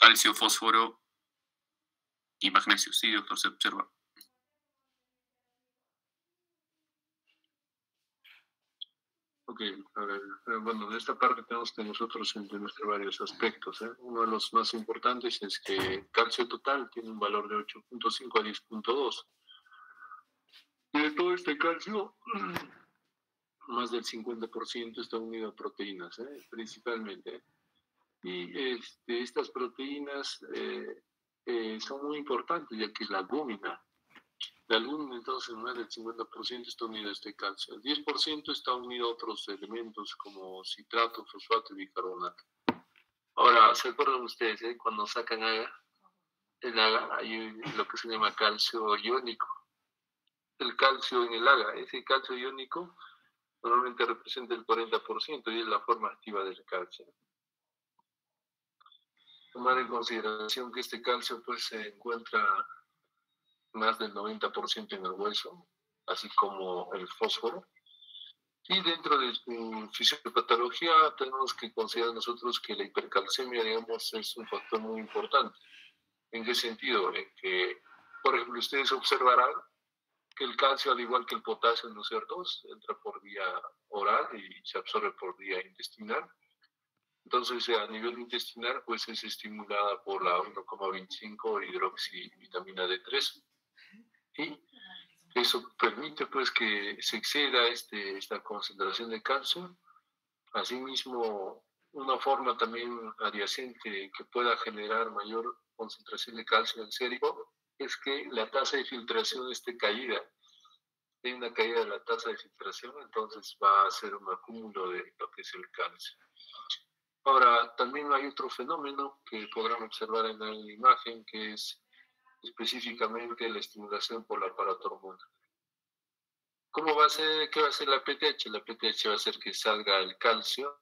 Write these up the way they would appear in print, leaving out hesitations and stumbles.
calcio, fósforo y magnesio. Sí, doctor, se observa. Ok, a ver, bueno, de esta parte tenemos que nosotros entender varios aspectos. Uno de los más importantes es que el calcio total tiene un valor de 8.5 a 10.2. Y de todo este calcio, más del 50% está unido a proteínas, principalmente. Y estas proteínas son muy importantes, ya que la albúmina, entonces, más del 50% está unido a este calcio. El 10% está unido a otros elementos como citrato, fosfato y bicarbonato. Ahora, ¿se acuerdan ustedes cuando sacan el AGA, hay lo que se llama calcio iónico? El calcio en el AGA, ese calcio iónico normalmente representa el 40% y es la forma activa del calcio. Tomar en consideración que este calcio pues se encuentra más del 90% en el hueso, así como el fósforo. Y dentro de su fisiopatología tenemos que considerar nosotros que la hipercalcemia, digamos, es un factor muy importante. ¿En qué sentido? En que, por ejemplo, ustedes observarán que el calcio, al igual que el potasio, ¿no es cierto?, entra por vía oral y se absorbe por vía intestinal. Entonces, a nivel intestinal, pues es estimulada por la 1,25 hidroxivitamina D3. Y eso permite, pues, que se exceda esta concentración de calcio. Asimismo, una forma también adyacente que pueda generar mayor concentración de calcio en el cerebro es que la tasa de filtración esté caída. Hay una caída de la tasa de filtración, entonces va a ser un acúmulo de lo que es el calcio. Ahora, también hay otro fenómeno que podrán observar en la imagen, que es específicamente la estimulación por la paratormona. ¿Cómo va a ser? ¿Qué va a hacer la PTH? La PTH va a hacer que salga el calcio,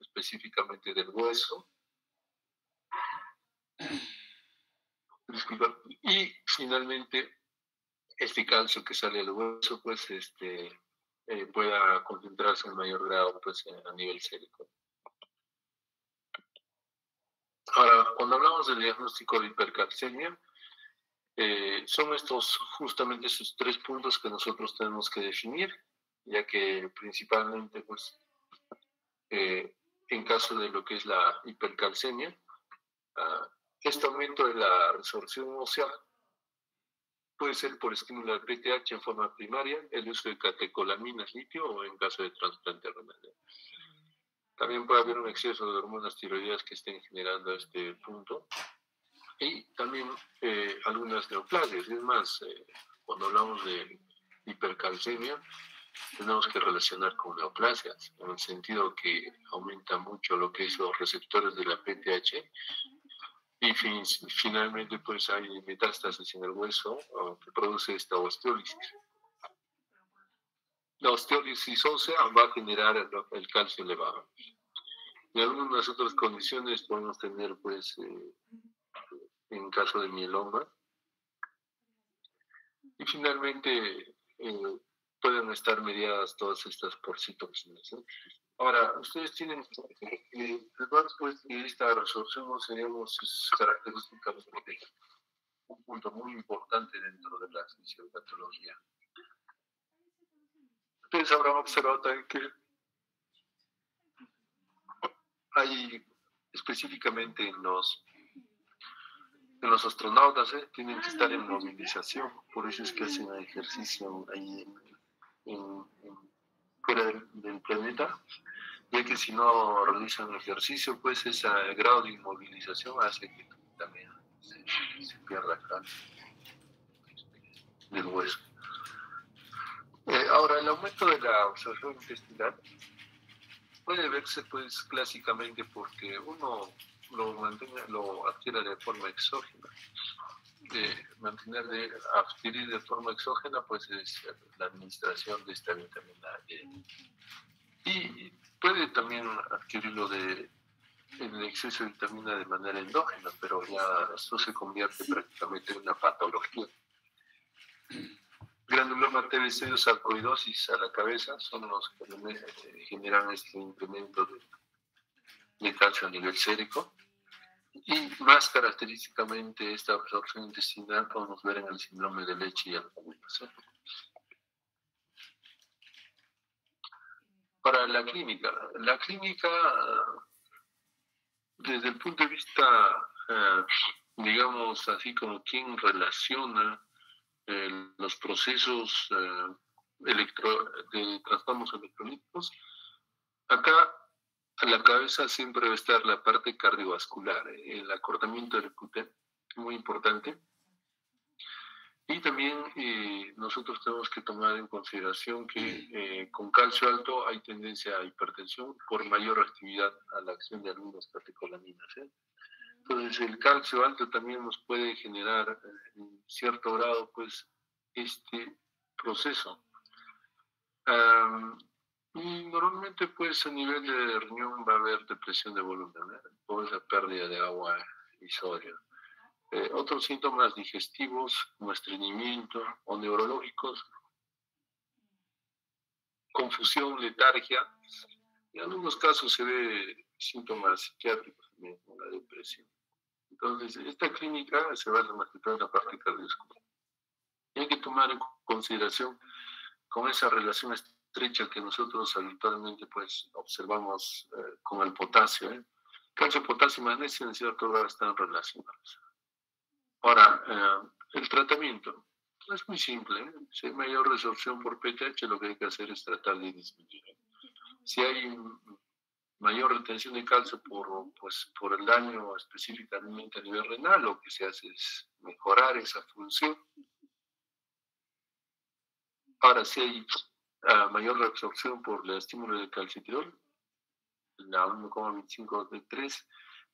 específicamente del hueso. Y finalmente, este calcio que sale del hueso, pues, pueda concentrarse en mayor grado, pues, a nivel cerebral. Ahora, cuando hablamos del diagnóstico de hipercalcemia, son justamente esos 3 puntos que nosotros tenemos que definir, ya que principalmente, pues, en caso de lo que es la hipercalcemia, este aumento de la resorción ósea puede ser por estímulo del PTH en forma primaria, el uso de catecolaminas, litio o en caso de trasplante renal. También puede haber un exceso de hormonas tiroideas que estén generando este punto. Y también algunas neoplasias. Es más, cuando hablamos de hipercalcemia, tenemos que relacionar con neoplasias, en el sentido que aumenta mucho lo que es los receptores de la PTH y finalmente pues hay metástasis en el hueso que produce esta osteólisis. La osteólisis ósea va a generar el calcio elevado. En algunas otras condiciones podemos tener pues en caso de mieloma. Y finalmente pueden estar mediadas todas estas por citoquinas, ¿no? Ahora, ustedes tienen pues que esta resorción no seríamos características de un punto muy importante dentro de la fisiopatología. Ustedes habrán observado también que hay específicamente en los astronautas tienen que estar en movilización, por eso es que hacen ejercicio ahí fuera del planeta, ya que si no realizan ejercicio, pues ese grado de inmovilización hace que también se pierda calcio del hueso. Ahora, el aumento de la absorción intestinal puede verse pues clásicamente porque uno lo adquiere de forma exógena. Adquirir de forma exógena pues es la administración de esta vitamina D. Y puede también adquirirlo en el exceso de vitamina de manera endógena, pero ya esto se convierte prácticamente en una patología. Granuloma TBC o sarcoidosis a la cabeza son los que generan este incremento de calcio a nivel sérico. Y más característicamente esta absorción intestinal podemos ver en el síndrome de leche y alcohol, ¿sí? Para la clínica, desde el punto de vista, digamos así, como quien relaciona los procesos de trastornos electrolíticos, acá a la cabeza siempre va a estar la parte cardiovascular, el acortamiento del QT, muy importante. Y también nosotros tenemos que tomar en consideración que con calcio alto hay tendencia a hipertensión por mayor reactividad a la acción de algunas catecolaminas, ¿eh? Entonces el calcio alto también nos puede generar en cierto grado pues este proceso. Y normalmente pues a nivel de riñón va a haber depresión de volumen, ¿eh? Por esa pérdida de agua y sodio. Otros síntomas digestivos como estreñimiento o neurológicos, confusión, letargia. En algunos casos se ve síntomas psiquiátricos también, como la depresión. Entonces, esta clínica se basa más que todo en la parte cardiovascular. Y hay que tomar en consideración con esa relación estrecha que nosotros habitualmente pues, observamos con el potasio. Calcio, potasio y magnesio en cierto grado están relacionados. Ahora, el tratamiento es muy simple, ¿eh? Si hay mayor resorción por PTH, lo que hay que hacer es tratar de disminuir. Si hay mayor retención de calcio por el daño específicamente a nivel renal, lo que se hace es mejorar esa función. Ahora, si hay mayor reabsorción por el estímulo del calcitriol, la 1,25 de 3,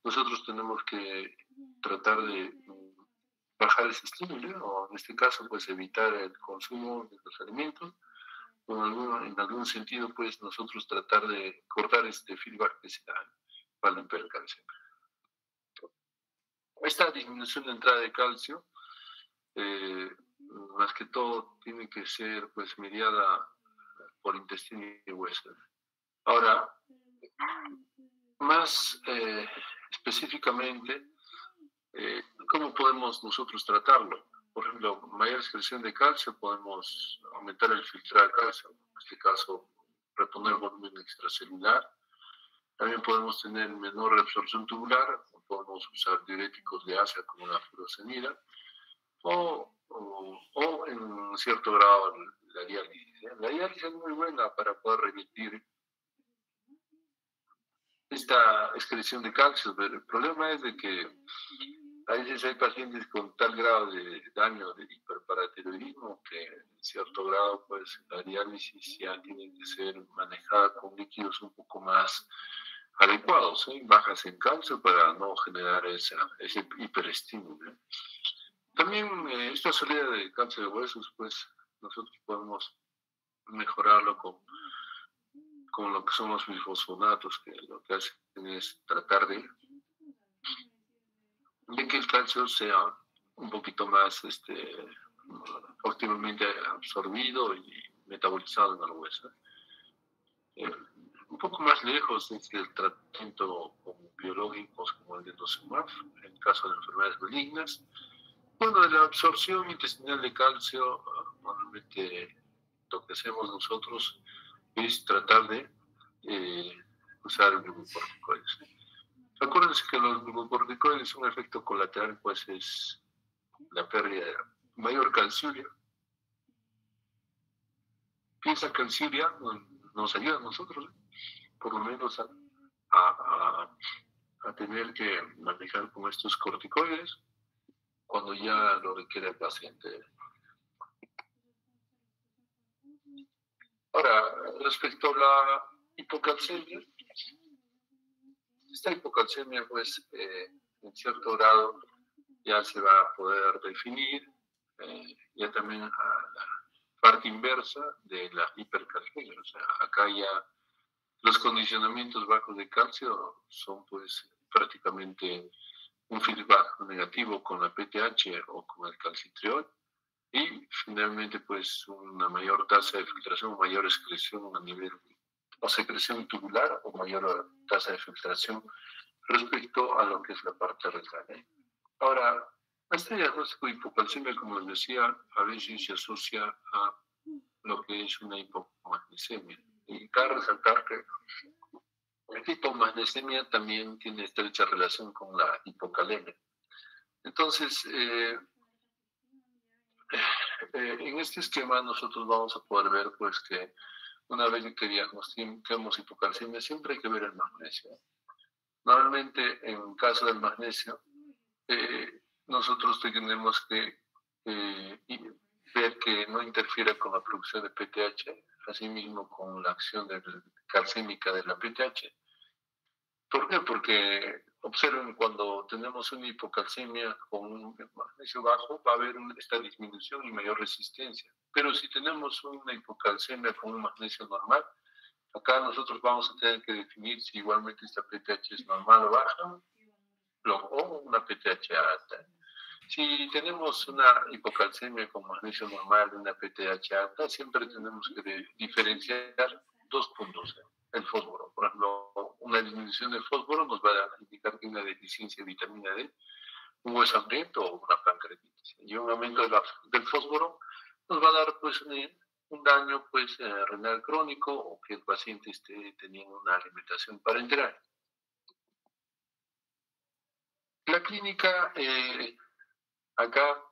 nosotros tenemos que tratar de bajar ese estímulo, o en este caso, pues evitar el consumo de los alimentos, o en algún sentido, pues nosotros tratar de cortar este feedback que se da para la hipercalcia. Esta disminución de entrada de calcio, más que todo, tiene que ser pues mediada por intestino y hueso. Ahora, más específicamente, ¿cómo podemos nosotros tratarlo? Por ejemplo, mayor excreción de calcio, podemos aumentar el filtrado de calcio, en este caso, reponer volumen extracelular. También podemos tener menor reabsorción tubular, podemos usar diuréticos de ASA como la furosemida, o en cierto grado la diálisis. La diálisis es muy buena para poder revertir esta excreción de calcio, pero el problema es de que a veces hay pacientes con tal grado de daño de hiperparatiroidismo que en cierto grado pues la diálisis ya tiene que ser manejada con líquidos un poco más adecuados, bajas en calcio para no generar ese hiperestímulo. También esta salida de calcio de huesos, pues nosotros podemos mejorarlo con lo que son los bifosfonatos, que lo que hacen es tratar de que el calcio sea un poquito más óptimamente absorbido y metabolizado en el hueso. Un poco más lejos es el tratamiento con biológicos como el de denosumab, en el caso de enfermedades benignas. Bueno, de la absorción intestinal de calcio, normalmente lo que hacemos nosotros es tratar de usar glucocorticoides. Acuérdense que los glucocorticoides, un efecto colateral, pues es la pérdida de mayor calciuria. Esa calciuria nos ayuda a nosotros, por lo menos a tener que manejar con estos corticoides cuando ya lo requiere el paciente. Ahora, respecto a la hipocalcemia, esta hipocalcemia, pues, en cierto grado ya se va a poder definir, ya también a la parte inversa de la hipercalcemia. O sea, acá ya los condicionamientos bajos de calcio son, pues, prácticamente un feedback negativo con la PTH o con el calcitriol, y finalmente pues una mayor tasa de filtración, mayor excreción a nivel o secreción tubular o mayor tasa de filtración respecto a lo que es la parte renal, ¿eh? Ahora, este diagnóstico de hipocalcemia, como les decía, a veces se asocia a lo que es una hipomagnesemia. Y cabe resaltar que la hipomagnesemia también tiene estrecha relación con la hipocalemia. Entonces, en este esquema nosotros vamos a poder ver pues que una vez que diagnostiquemos hipocalcemia siempre hay que ver el magnesio. Normalmente en caso del magnesio nosotros tenemos que ver que no interfiera con la producción de PTH, asimismo con la acción calcémica de la PTH. ¿Por qué? Porque observen, cuando tenemos una hipocalcemia con un magnesio bajo, va a haber esta disminución y mayor resistencia. Pero si tenemos una hipocalcemia con un magnesio normal, acá nosotros vamos a tener que definir si igualmente esta PTH es normal o baja, o una PTH alta. Si tenemos una hipocalcemia con magnesio normal y una PTH alta, siempre tenemos que diferenciar dos puntos. El fósforo, por ejemplo, una disminución del fósforo nos va a indicar que hay una deficiencia de vitamina D, un hueso hambriento o una pancreatitis. Y un aumento del fósforo nos va a dar pues un daño pues renal crónico, o que el paciente esté teniendo una alimentación parenteral. La clínica acá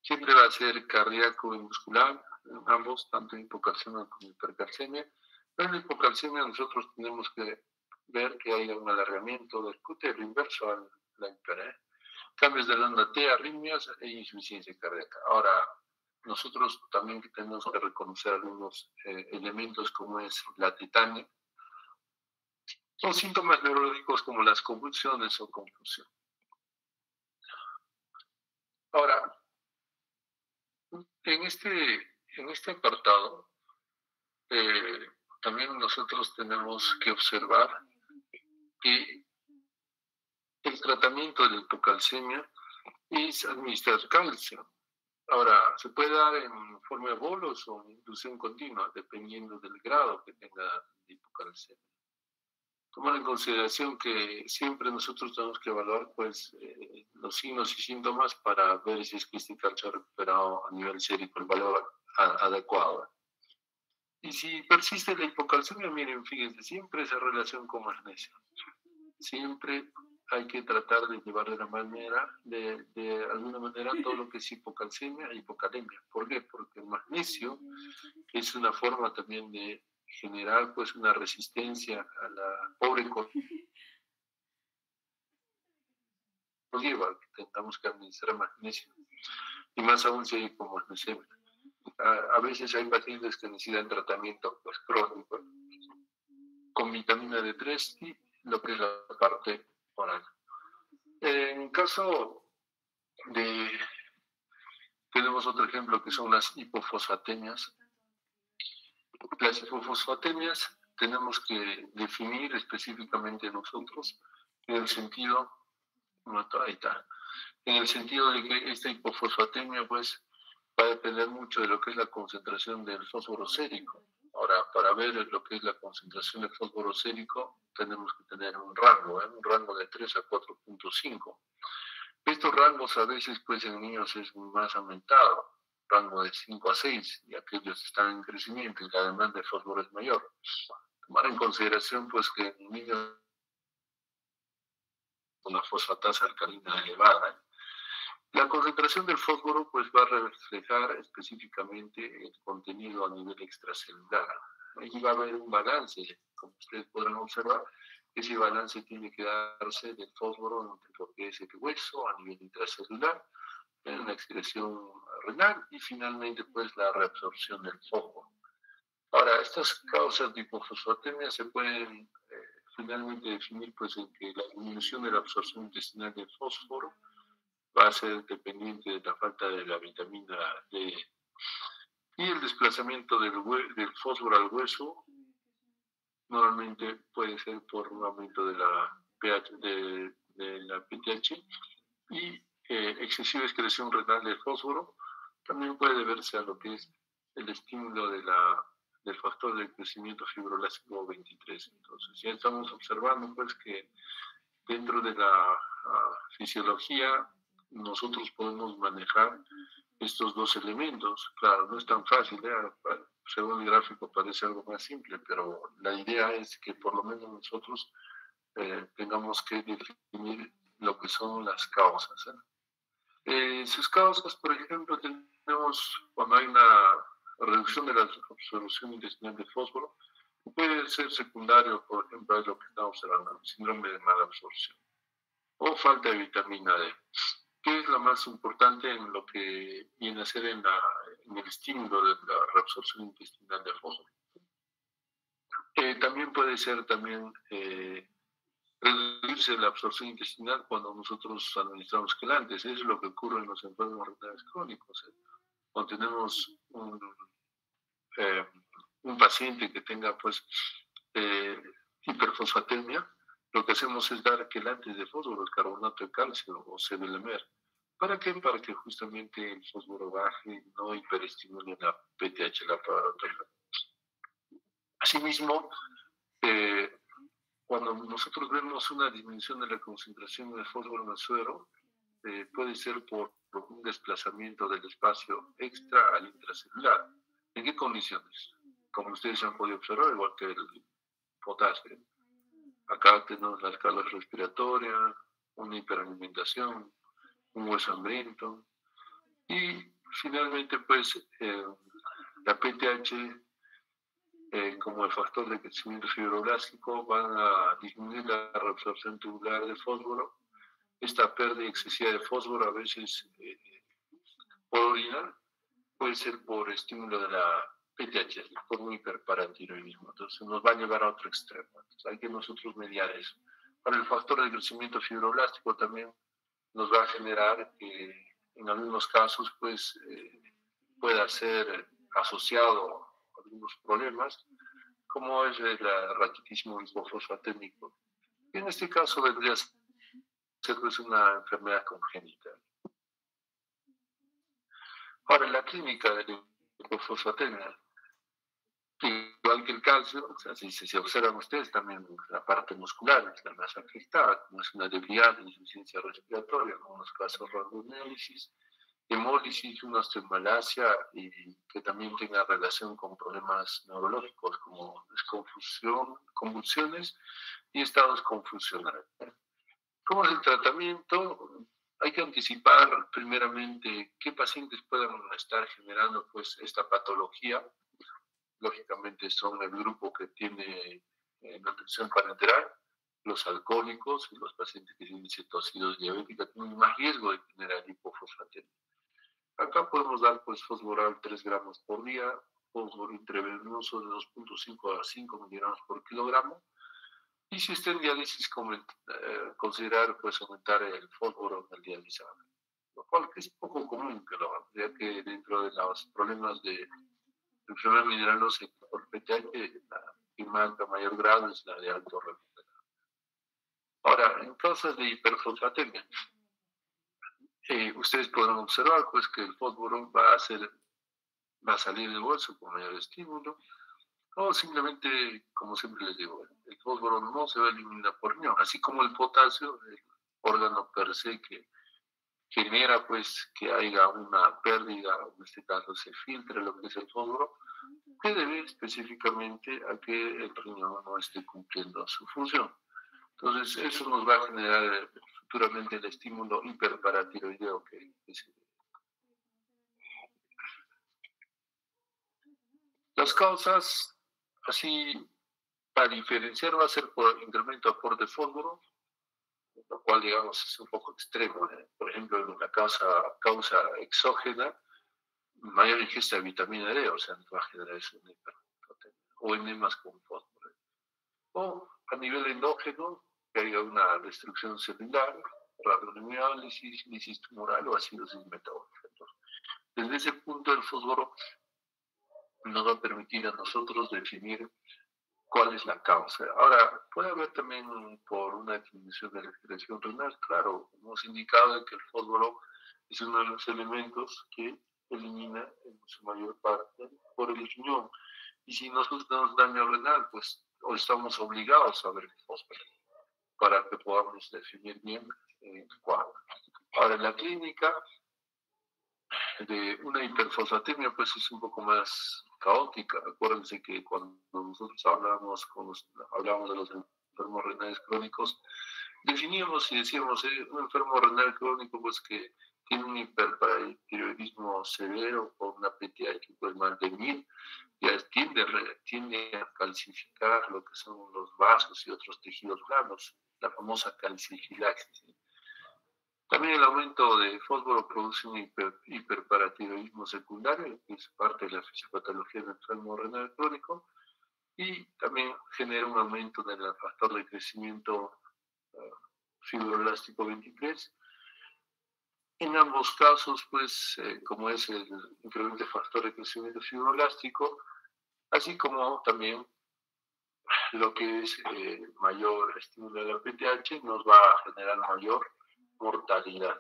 siempre va a ser cardíaco y muscular, ambos, tanto hipocalcemia como hipercalcemia. Pero en la hipocalcemia nosotros tenemos que ver que hay un alargamiento del QT inverso a la hiper, cambios de la onda T, arritmias e insuficiencia cardíaca. Ahora, nosotros también tenemos que reconocer algunos elementos como es la tetania, o síntomas neurológicos como las convulsiones o confusión. Ahora, en este apartado, también nosotros tenemos que observar que el tratamiento de la hipocalcemia es administrar calcio. Ahora, se puede dar en forma de bolos o en inducción continua, dependiendo del grado que tenga de hipocalcemia. Tomar en consideración que siempre nosotros tenemos que evaluar pues, los signos y síntomas para ver si es que este calcio ha recuperado a nivel sérico el valor adecuado. Y si persiste la hipocalcemia, miren, fíjense, siempre esa relación con magnesio. Siempre hay que tratar de llevar de la manera, de alguna manera, todo lo que es hipocalcemia e hipocalemia. ¿Por qué? Porque el magnesio es una forma también de generar pues una resistencia a la pobre lleva, que tengamos que administrar magnesio, y más aún si hay hipomagnesemia. A veces hay pacientes que necesitan tratamiento pues, crónico con vitamina D3 y lo que es la parte oral. En caso de, tenemos otro ejemplo que son las hipofosfatemias. Las hipofosfatemias tenemos que definir específicamente nosotros en el sentido, ahí está, en el sentido de que esta hipofosfatemia pues va a depender mucho de lo que es la concentración del fósforo sérico. Ahora, para ver lo que es la concentración del fósforo sérico, tenemos que tener un rango de 3 a 4.5. Estos rangos a veces pues en niños es más aumentado, rango de 5 a 6, y aquellos están en crecimiento y la demanda de fósforo es mayor. Tomar en consideración pues que en niños con una fosfatasa alcalina elevada, la concentración del fósforo pues va a reflejar específicamente el contenido a nivel extracelular. Allí va a haber un balance, como ustedes podrán observar. Ese balance tiene que darse del fósforo entre lo que es el hueso a nivel intracelular, en la excreción renal y finalmente pues la reabsorción del fósforo. Ahora, estas causas de hipofosfatemia se pueden finalmente definir pues en que la disminución de la absorción intestinal del fósforo va a ser dependiente de la falta de la vitamina D. Y el desplazamiento del fósforo al hueso normalmente puede ser por un aumento de la pH, de la PTH, y excesiva excreción renal del fósforo también puede deberse a lo que es el estímulo del factor de crecimiento fibroelástico 23. Entonces ya estamos observando pues que dentro de la fisiología nosotros podemos manejar estos dos elementos. Claro, no es tan fácil, según el gráfico parece algo más simple, pero la idea es que por lo menos nosotros tengamos que definir lo que son las causas. Sus causas, por ejemplo, tenemos cuando hay una reducción de la absorción intestinal de fósforo, puede ser secundario, por ejemplo, es lo que estamos observando, síndrome de mala absorción o falta de vitamina D, que es lo más importante en lo que viene a ser en el estímulo de la reabsorción intestinal de fósforo. También puede ser reducirse la absorción intestinal cuando nosotros administramos quelantes. Eso es lo que ocurre en los enfermos renales crónicos. Cuando tenemos un paciente que tenga pues hiperfosfatemia, lo que hacemos es dar quelantes de fósforo, el carbonato de calcio o CBLMR. ¿Para qué? Para que justamente el fósforo baje y no hiperestimule la PTH, la paratonina. Asimismo, cuando nosotros vemos una disminución de la concentración de fósforo en el suero, puede ser por un desplazamiento del espacio extra al intracelular. ¿En qué condiciones? Como ustedes han podido observar, igual que el potasio. Acá tenemos la escala respiratoria, una hiperalimentación, un hueso hambriento y finalmente pues la PTH como el factor de crecimiento fibroblástico van a disminuir la reabsorción tubular de fósforo. Esta pérdida excesiva de fósforo a veces por orina puede ser por estímulo de la PTH, por un hiperparatiroidismo. Entonces nos va a llevar a otro extremo. Entonces hay que nosotros mediar eso. Para el factor de crecimiento fibroblástico también nos va a generar que en algunos casos pues pueda ser asociado a algunos problemas, como es el raquitismo hipofosfatémico. En este caso vendría a ser pues, una enfermedad congénita. Ahora, en la clínica de la hipofosfatemia, igual que el calcio, o sea, si se observan ustedes también la parte muscular es la más afectada, como es una debilidad de insuficiencia respiratoria, como en los casos de rhabdomiólisis, hemólisis, una osteomalacia y que también tenga relación con problemas neurológicos como convulsiones y estados confusionales. ¿Cómo es el tratamiento? Hay que anticipar primeramente qué pacientes puedan estar generando pues esta patología. Lógicamente son el grupo que tiene nutrición parenteral, los alcohólicos y los pacientes que tienen cetoacidosis diabética tienen más riesgo de generar hipofosfatemia. Acá podemos dar pues fosforal 3 gramos por día, fósforo intravenoso de 2.5 a 5 miligramos por kilogramo. Y si está en diálisis, considerar pues aumentar el fósforo en el dializado. Lo cual es poco común que lo hagan, ya que dentro de los problemas de enfermedad mineralosa por PTH, la que marca mayor grado es la de alto rendimiento. Ahora, en casos de hiperfosfatemia, ustedes podrán observar pues que el fósforo va a salir del hueso con mayor estímulo, o simplemente, como siempre les digo, el fósforo no se va a eliminar por riñón, así como el potasio, el órgano per se que genera pues que haya una pérdida, en este caso se filtre lo que es el fósforo, que debe específicamente a que el riñón no esté cumpliendo su función. Entonces, eso nos va a generar futuramente el estímulo hiperparatiroideo que se... Las causas, así, para diferenciar, va a ser por incremento de aporte de fósforo, lo cual, digamos, es un poco extremo. Por ejemplo, en una causa exógena, mayor ingesta de vitamina D, o sea, no va a generar eso en o enemas con fósforo. O a nivel endógeno, que haya una destrucción celular, rhabdomiólisis, lisis tumoral o acidosis metabólica. Entonces, desde ese punto, el fósforo nos va a permitir a nosotros definir cuál es la causa. Ahora, puede haber también por una disminución de la excreción renal, claro, hemos indicado que el fósforo es uno de los elementos que elimina en su mayor parte por el riñón. Y si nosotros tenemos daño renal, pues o estamos obligados a ver el fósforo. para que podamos definir bien cuál. Ahora, en la clínica de una hiperfosfatemia, pues es un poco más caótica. Acuérdense que cuando nosotros hablábamos de los enfermos renales crónicos, definíamos y decíamos, un enfermo renal crónico, pues que tiene un hiperparatiroidismo severo o una PTH pues más de 1000, ya tiende a calcificar lo que son los vasos y otros tejidos blandos, la famosa calcifilaxis. También el aumento de fósforo produce un hiperparatiroidismo secundario, que es parte de la fisiopatología del enfermo renal crónico, y también genera un aumento del factor de crecimiento fibroelástico 23. En ambos casos, pues, como es el incremento de factor de crecimiento fibroelástico, así como también lo que es mayor estímulo de la PTH, nos va a generar mayor mortalidad.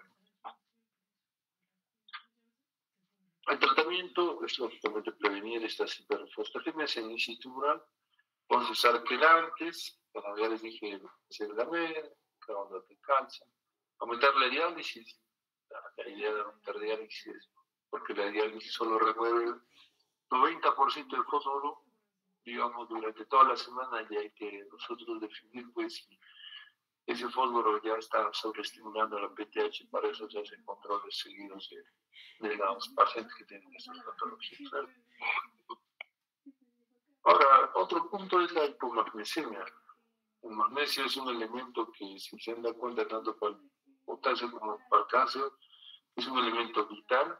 El tratamiento es lógicamente prevenir estas hiperfosfatemias en insistural, con usar quelantes, como ya les dije, Sedamer, carbonate de calcio, aumentar la diálisis. La idea de aumentar diálisis, porque la diálisis solo remueve el 90% del fósforo, digamos, durante toda la semana, y hay que nosotros definir, pues, si ese fósforo ya está sobreestimulando la PTH. Para eso se hacen controles seguidos de los pacientes que tienen estas patologías. Ahora, otro punto es la hipomagnesemia. El magnesio es un elemento que, si se dan cuenta, tanto para el potasio como para el cáncer, es un elemento vital.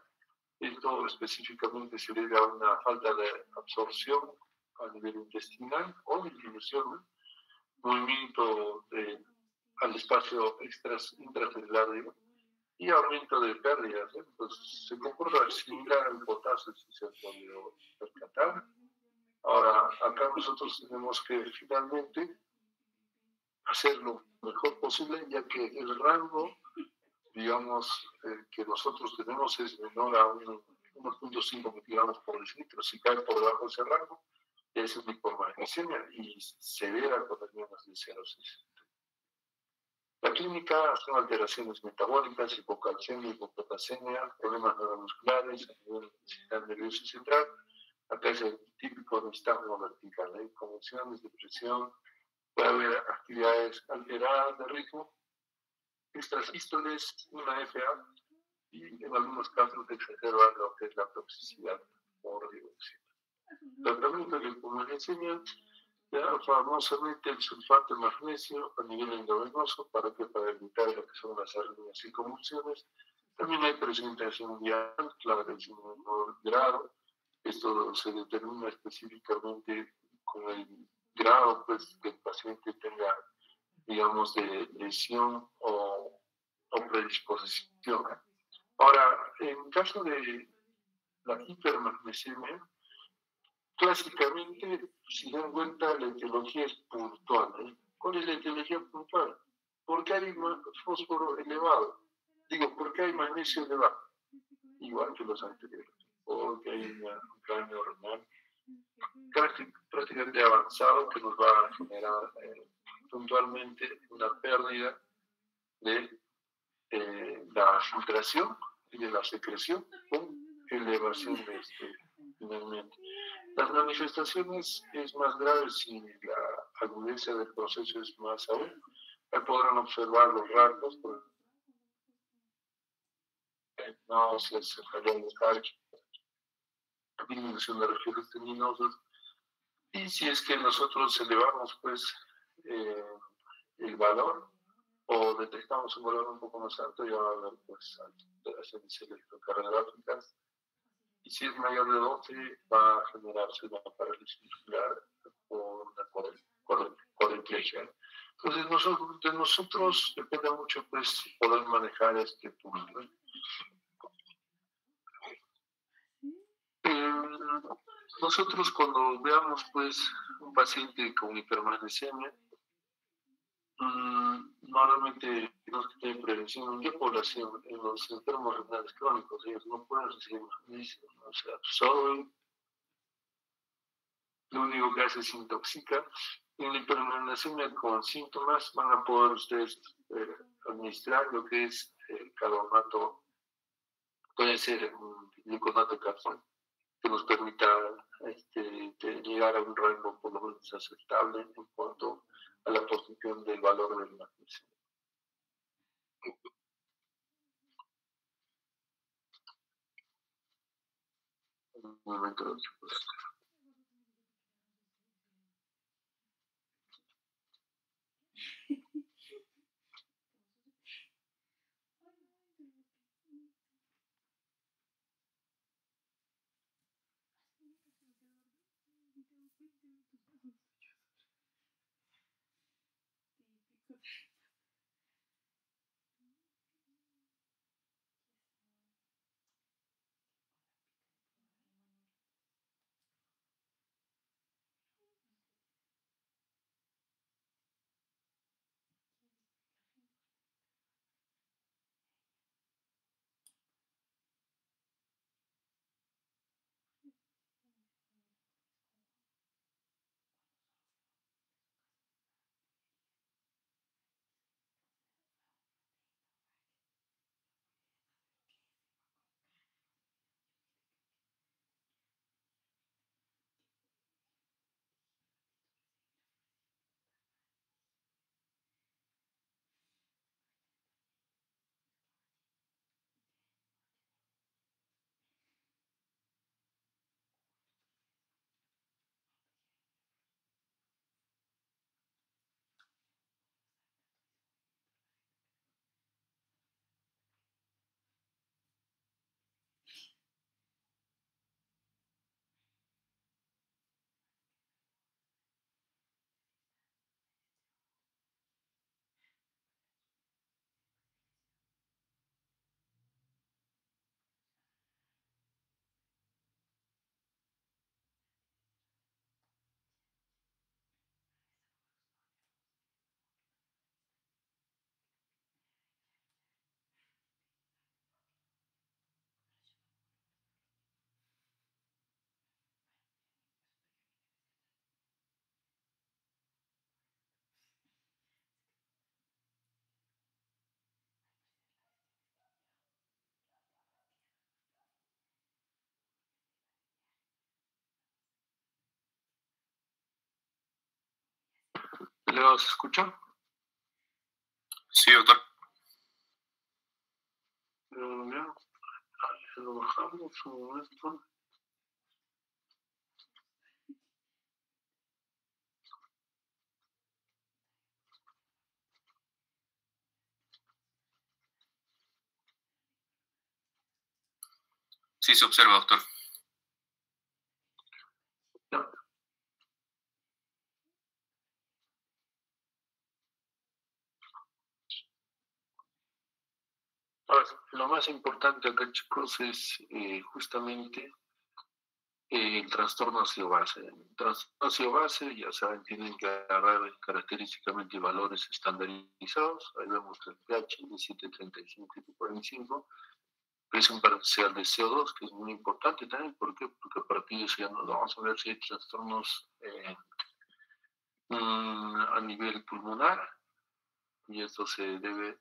Esto específicamente se debe a una falta de absorción a nivel intestinal o disminución, movimiento al espacio intracelular y aumento de pérdidas. Entonces, se comporta similar al potasio, si se ha podido percatar. Ahora, acá nosotros tenemos que finalmente hacer lo mejor posible, ya que el rango, digamos, que nosotros tenemos es menor a 1.5 miligramos por decilitro. Si cae por debajo de ese rango, ya es una hipomagnesemia y severa con al menos de 0,6. La clínica son alteraciones metabólicas, hipocalcemia, hipopotasemia, problemas neuromusculares a nivel del sistema nervioso central. Acá es el típico nistagmo vertical, convulsiones, depresión, puede haber actividades alteradas de ritmo, extrasístoles, una FA, y en algunos casos se exacerba lo que es la toxicidad por dióxido. Tratamiento de la hipomagnesemia, famosamente el sulfato de magnesio a nivel endovenoso para evitar lo que son las arritmias y convulsiones. También hay presentación vial, claro, de un menor grado. Esto se determina específicamente con el grado, pues, que el paciente tenga, digamos, de lesión o predisposición. Ahora, en caso de la hipermagnesemia, clásicamente, si dan cuenta, la etiología es puntual. ¿Cuál es la etiología puntual? ¿Por qué hay fósforo elevado? Digo, ¿por qué hay magnesio elevado? Igual que los anteriores. Porque hay un daño renal prácticamente avanzado que nos va a generar puntualmente una pérdida de la filtración y de la secreción con elevación de finalmente. Las manifestaciones es más grave si la agudeza del proceso es más aún. Ahí podrán observar los rasgos, por náuseas, cefalea letárgica, disminución de reflejos teninosos. Y si es que nosotros elevamos, pues, el valor o detectamos un valor un poco más alto, ya va a haber, pues, alteraciones electrocardiográficas. Y si es mayor de 12, va a generarse una parálisis muscular por una cuadriplegia. Entonces, de nosotros depende mucho, pues, poder manejar este punto. Nosotros, cuando veamos, pues, un paciente con hipermagnesemia, normalmente tenemos que tener prevención. ¿En qué población? En los enfermos renales crónicos, ellos no pueden recibir magnesio, no se absorben, lo único que hace es intoxica. En la hipermanganemia con síntomas van a poder ustedes administrar lo que es carbonato, puede ser un gliconato de calcio, que nos permita llegar a un rango por lo menos aceptable en cuanto a la posición del valor del magnesio. Un momento, chicos. ¿Los escuchan? Sí, doctor. Bien. Lo bajamos un momento. Sí, se observa, doctor. Ya. Ahora, lo más importante acá, chicos, es justamente el trastorno ácido-base. El trastorno ácido-base, ya saben, tienen que agarrar característicamente valores estandarizados. Ahí vemos el pH de 735 y 45, presión parcial de CO2, que es muy importante también. ¿Por qué? Porque a partir de eso ya nos vamos a ver si hay trastornos a nivel pulmonar, y esto se debe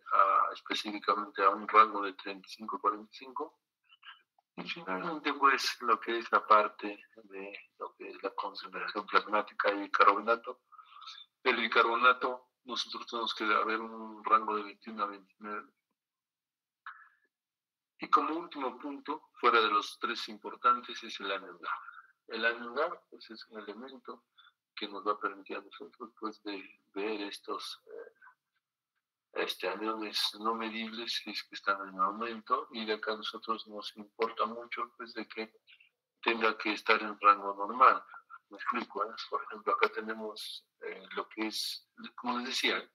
específicamente a un rango de 35-45. Y finalmente, pues, lo que es la parte de lo que es la concentración plasmática de bicarbonato. El bicarbonato, nosotros tenemos que haber un rango de 21 a 29. Y como último punto, fuera de los tres importantes, es el ANENGAR. El ANENGAR, pues, es un elemento que nos va a permitir a nosotros, pues, de ver estos aniones no medibles que están en aumento, y de acá a nosotros nos importa mucho, pues, de que tenga que estar en rango normal. Me explico, ¿eh? Por ejemplo, acá tenemos lo que es, como les decía,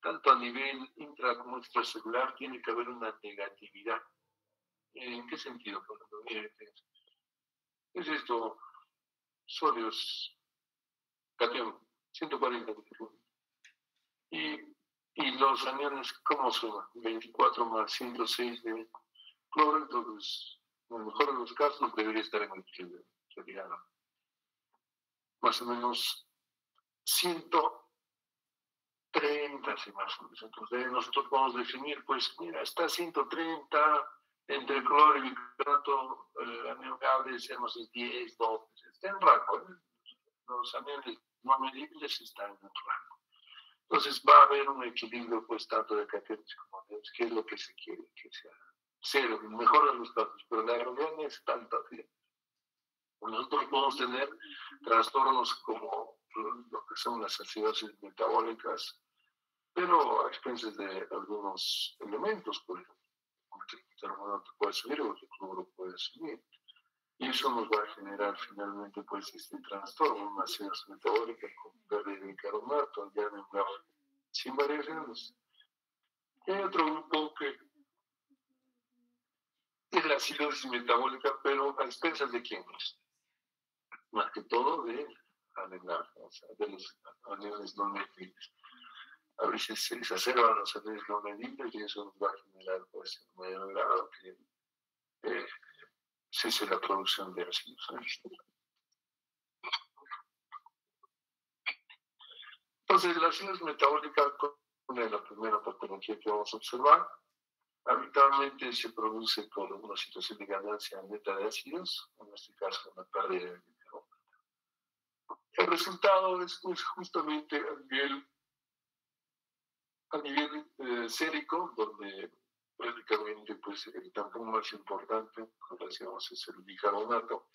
tanto a nivel intra como extracelular tiene que haber una negatividad. ¿En qué sentido? Por ejemplo, mire, es esto, sólidos, catión, 140. Y los aniones, ¿cómo suman? 24 más 106 de cloro. Entonces, en el mejor de los casos debería estar en equilibrio, sería más o menos 130, si más o menos. Entonces nosotros podemos definir, pues mira, está 130, entre cloro y bicarbonato anión decimos es 10, 12, está en rango. Los aniones no medibles están en rango. Entonces va a haber un equilibrio, pues, tanto de cationes como aniones, que es lo que se quiere que sea cero, mejor de los casos, pero la realidad no es tanta. Nosotros podemos tener trastornos como lo que son las acidosis metabólicas, pero a expensas de algunos elementos, por ejemplo, el bicarbonato puede subir o el cloro puede subir. Y eso nos va a generar finalmente, pues, este trastorno, una acidosis metabólica con pérdida de bicarbonato, ya en sin variaciones. Y hay otro grupo que es la acidosis metabólica, pero a expensas de quién es. Más que todo de anenar, o sea, de los aniones no medibles. A veces se exacerban los aniones no medibles y eso nos va a generar, pues, en mayor grado que cese la producción de ácidos. Entonces, la acidosis metabólica es la primera patología que vamos a observar. Habitualmente se produce por una situación de ganancia neta de ácidos, en este caso una pérdida de bicarbonato. El resultado es, pues, justamente a nivel sérico, donde prácticamente, pues, el tampón más importante, como decíamos, es el bicarbonato.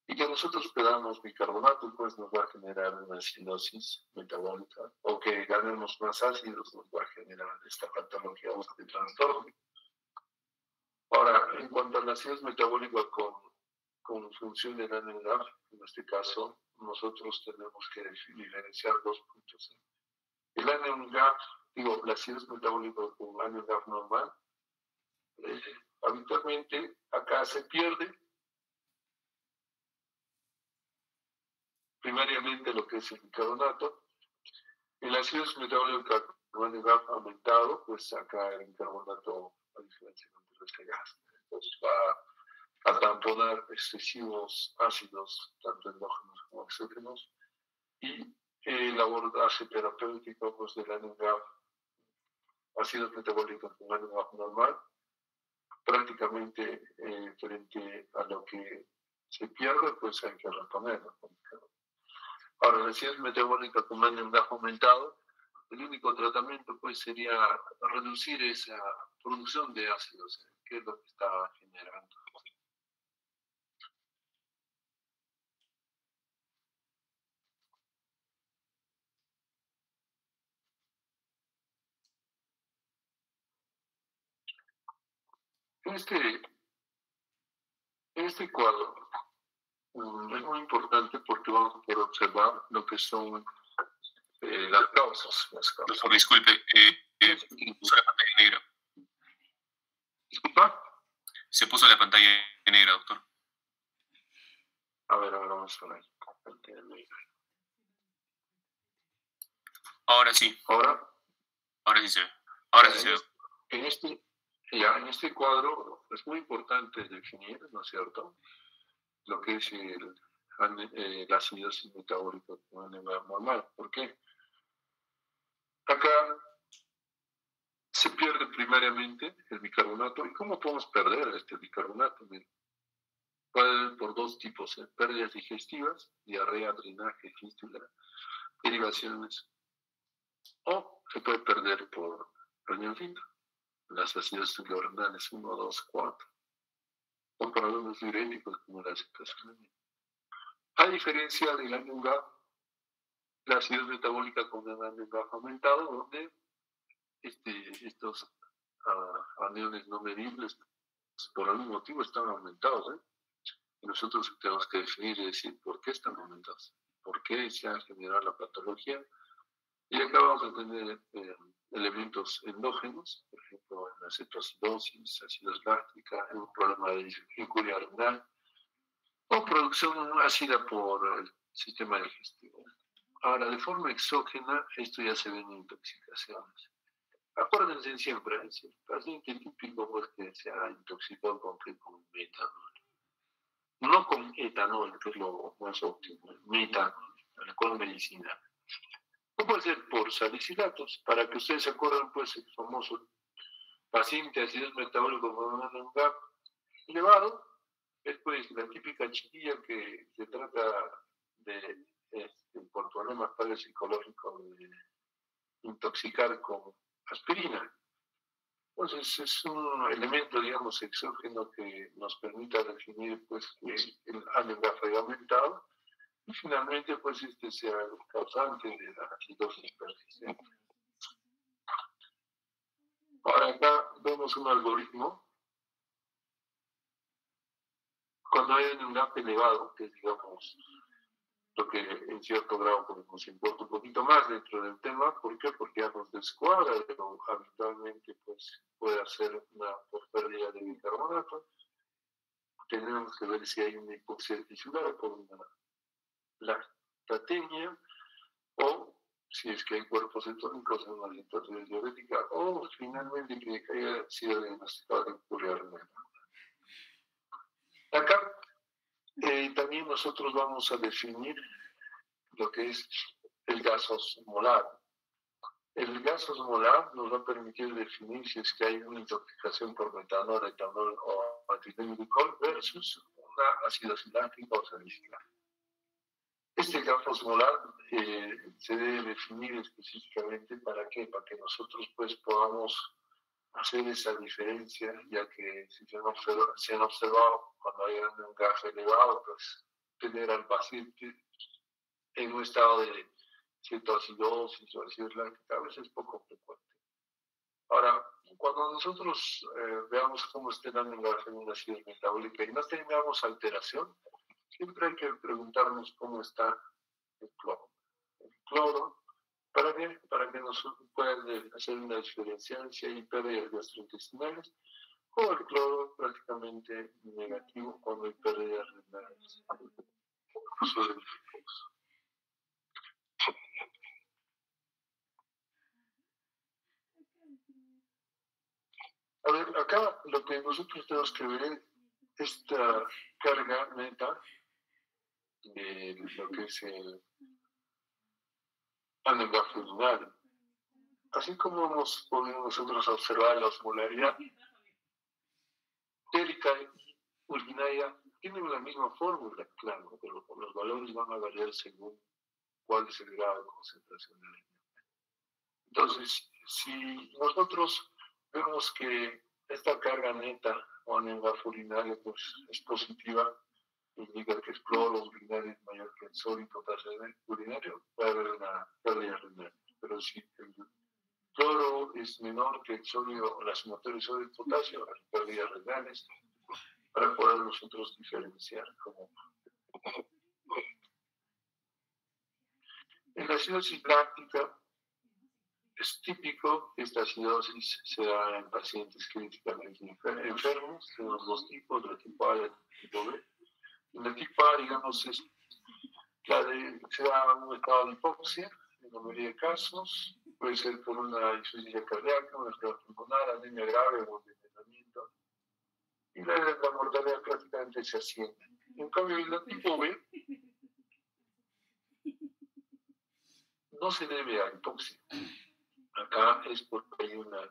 Y que nosotros pedamos bicarbonato, pues nos va a generar una acidosis metabólica, o que ganemos más ácidos nos va a generar esta patología de trastorno. Ahora, en cuanto a la acidosis metabólica con función de NADH, en este caso, nosotros tenemos que diferenciar dos puntos. El NADH, la acidosis metabólica con NADH normal, habitualmente acá se pierde primariamente lo que es el bicarbonato. El acidosis metabólica con NADH aumentado, pues acá el bicarbonato, a diferencia de este gas, entonces va a tamponar excesivos ácidos, tanto endógenos como exógenos, y el abordaje terapéutico, pues, del NADH, ácido metabólico con NADH normal, prácticamente frente a lo que se pierde, pues hay que reponerlo. Ahora, la acidosis metabólica con NADH aumentado, el único tratamiento, pues, sería reducir esa producción de ácidos, que es lo que está generando. Este cuadro es muy importante porque vamos a poder observar lo que son las causas. Doctor, disculpe, se puso la pantalla negra. ¿Disculpa? Se puso la pantalla negra, doctor. A ver, vamos a ver. Ahora sí. Ahora sí se ve. Ahora sí se ve. En este cuadro es muy importante definir, ¿no es cierto?, lo que es la acidosis metabólica con NADH normal. ¿Por qué? Acá se pierde primariamente el bicarbonato. ¿Y cómo podemos perder este bicarbonato? Puede haber por dos tipos: pérdidas digestivas, diarrea, drenaje, fístula, derivaciones, o se puede perder por riñón finito, las acidosis renales 1, 2, 4, o por algunos diuréticos como la cetoacilamina. A diferencia del NADH, la acidosis metabólica con NADH aumentado, donde estos aniones no medibles por algún motivo están aumentados, y nosotros tenemos que definir y decir por qué están aumentados, por qué se ha generado la patología. Y acá vamos a tener elementos endógenos, por ejemplo, en la cetoacidosis, acidosis láctica, en un problema de incuria renal, o producción ácida por el sistema digestivo. Ahora, de forma exógena, esto ya se ve en intoxicaciones. Acuérdense siempre, el paciente típico, pues, que se ha intoxicado con metanol. No con etanol, que es lo más óptimo, metanol. alcohol medicinal. No puede ser por salicilatos, para que ustedes se acuerden, pues, el famoso paciente acidez metabólico con un GAP elevado, es pues la típica chiquilla que se trata de, por problemas psicológicos, de intoxicar con aspirina. Entonces es un elemento, digamos, exógeno que nos permita definir pues el ánimo aumentado y finalmente pues este sea el causante de la acidosis persistente. Ahora acá vemos un algoritmo. Cuando hay un GAP elevado, que es, digamos, lo que en cierto grado pues, nos importa un poquito más dentro del tema. ¿Por qué? Porque ya nos descuadra de lo habitualmente pues, puede hacer una pérdida de bicarbonato. Tenemos que ver si hay una hipoxia tisular por una lactatemia o si es que hay cuerpos cetónicos en una situación diabética o finalmente que haya sido diagnosticado de uremia renal. Acá también nosotros vamos a definir lo que es el gas osmolar. El gas osmolar nos va a permitir definir si es que hay una intoxicación por metanol, etanol o etilenglicol versus una acidosis láctica o salicílica. Este gas osmolar se debe definir específicamente para qué, para que nosotros pues podamos hacer esa diferencia, ya que si se han observado cuando hay un gas elevado, pues tener al paciente en un estado de cetoacidosis o acidez láctica a veces es poco frecuente. Ahora, cuando nosotros veamos cómo está dando en una acidez metabólica y no tengamos alteración, siempre hay que preguntarnos cómo está el cloro. El cloro, ¿para qué? Para que nos puedan hacer una diferenciancia y pérdidas gastrointestinales, o el cloro prácticamente negativo cuando hay pérdidas renales. A ver, acá lo que nosotros tenemos que ver es esta carga neta de lo que es el anagrafo urinario. Así como hemos podido nosotros observar la osmolaridad térica y urinaria, tienen la misma fórmula, claro, pero los valores van a variar según cuál es el grado de concentración de la energía. Entonces, si nosotros vemos que esta carga neta o anagrafo urinario pues, es positiva, indica que el cloro urinario es mayor que el sodio y potasio urinario, va a haber una pérdida renal. Pero si el cloro es menor que el sodio o la sumatoria de sodio y potasio, hay pérdidas renales para poder nosotros diferenciar. En la acidosis láctica es típico que esta acidosis se da en pacientes críticamente enfermos. Tenemos dos tipos, la tipo A y la tipo B. En la tipo A, digamos, es se da un estado de hipoxia, en la mayoría de casos, puede ser por una insuficiencia cardíaca, una enfermedad pulmonar, anemia grave o envenenamiento, y la mortalidad prácticamente se asciende. En cambio, en la tipo B no se debe a hipoxia. Acá es porque hay una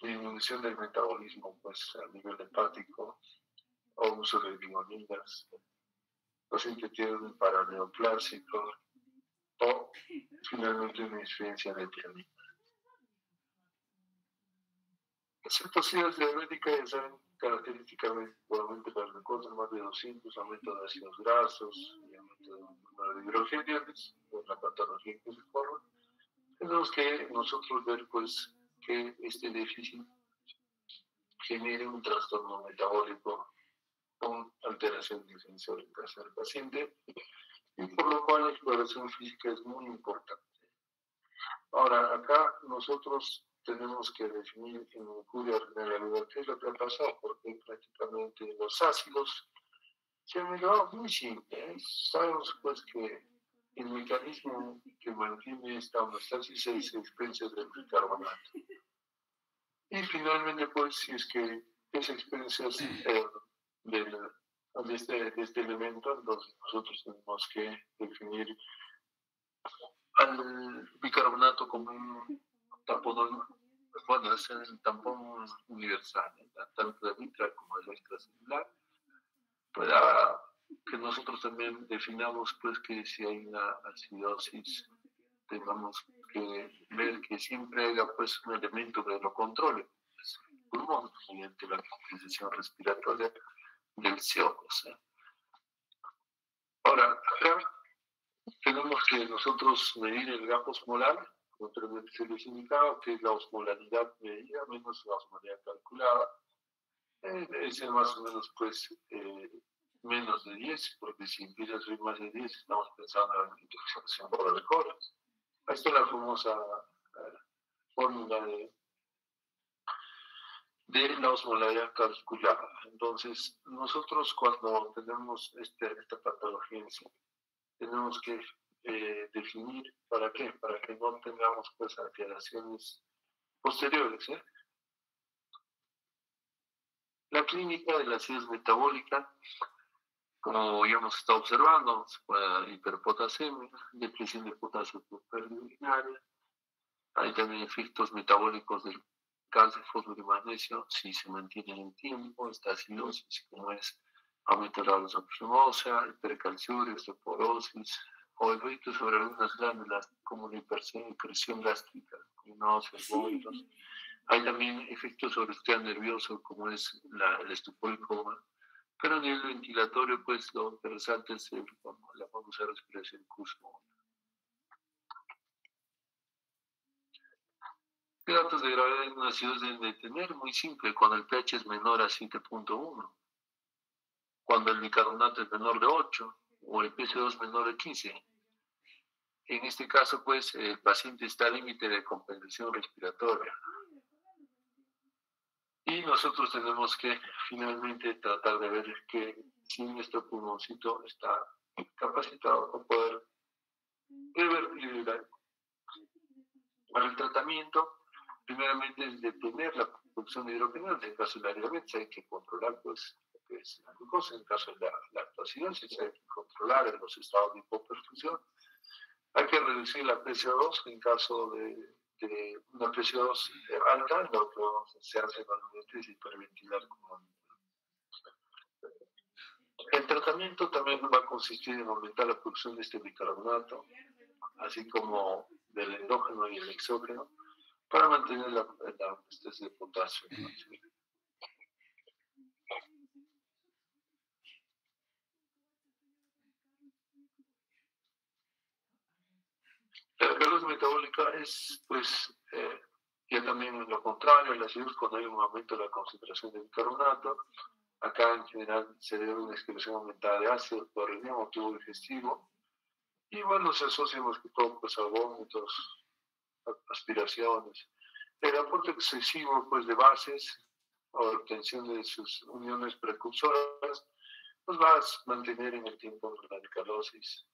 disminución del metabolismo pues, a nivel hepático o uso de vitaminas. El paciente tiene un paraneoplásico o finalmente una insuficiencia de tiamina. Las cetosis diabéticas ya saben característicamente las recortan más de 200, aumento de ácidos grasos y aumento del número de hidrogénios, por la patología que se forma. Tenemos que nosotros ver pues que este déficit genere un trastorno metabólico con alteración sensórica del paciente y por lo cual la exploración física es muy importante. Ahora, acá nosotros tenemos que definir en injuria renal qué es lo que ha pasado, porque prácticamente los ácidos se han elevado muy simple. Sabemos pues que el mecanismo que mantiene esta homeostasis es el expendio del bicarbonato. Y finalmente, pues, si es que esa experiencia de este elemento, entonces nosotros tenemos que definir al bicarbonato como un tampón, bueno, es el tampón universal, tanto de vitral como de extracelular, para que nosotros también definamos pues que si hay una acidosis tengamos que ver que siempre haya pues un elemento que lo controle, pues, el pulmón, mediante la composición respiratoria del CO2. Ahora, acá tenemos que nosotros medir el gas osmolar, como anteriormente se les indicaba, que es la osmolaridad medida menos la osmolaridad calculada. Debe ser más o menos pues menos de 10, porque si empieza a subir más de 10 estamos pensando en la intoxicación por alcohol. Esta es la famosa fórmula de la osmolaridad calculada. Entonces, nosotros cuando tenemos esta patología en sí, tenemos que definir para qué, para que no tengamos pues alteraciones posteriores. La clínica de la acidez metabólica, como ya hemos estado observando, hiperpotasemia, depresión de potasio por pérdida urinaria, hay también efectos metabólicos del calcio, fósforo y magnesio, si se mantiene en el tiempo, esta acidosis, como es aumento de la glucosa, hipercalciuria, osteoporosis, o efectos sobre algunas glándulas, como la hipersecreción gástrica, náuseas, vómitos. Hay también efectos sobre el sistema nervioso, como es el estupor y coma. Pero a nivel ventilatorio, pues lo que resalta es la famosa respiración curso. ¿Qué datos de gravedad en una acidosis deben de tener? Muy simple, cuando el pH es menor a 7.1, cuando el bicarbonato es menor de 8 o el pH2 menor de 15. En este caso, pues, el paciente está al límite de compensación respiratoria. Y nosotros tenemos que finalmente tratar de ver que si nuestro pulmoncito está capacitado para poder revertir el tratamiento. Primeramente es detener la producción de hidrogenado. En el caso de la diabetes hay que controlar pues, lo que es la glucosa. En el caso de la lactoacidosis hay que controlar los estados de hipoperfusión. Hay que reducir la PCO2 en caso de una PCO2 alta, lo que se hace normalmente es hiperventilar comúnmente. El tratamiento también va a consistir en aumentar la producción de este bicarbonato, así como del endógeno y el exógeno, para mantener la homeostasis de potasio. La alcalosis metabólica es, pues, ya también lo contrario, la acidez cuando hay un aumento de la concentración de bicarbonato. Acá en general se debe a una excreción aumentada de ácido por el mismo tubo digestivo. Y bueno, se asocia más que todo pues, a vómitos, aspiraciones. El aporte excesivo pues, de bases o obtención de sus uniones precursoras pues va a mantener en el tiempo la alcalosis.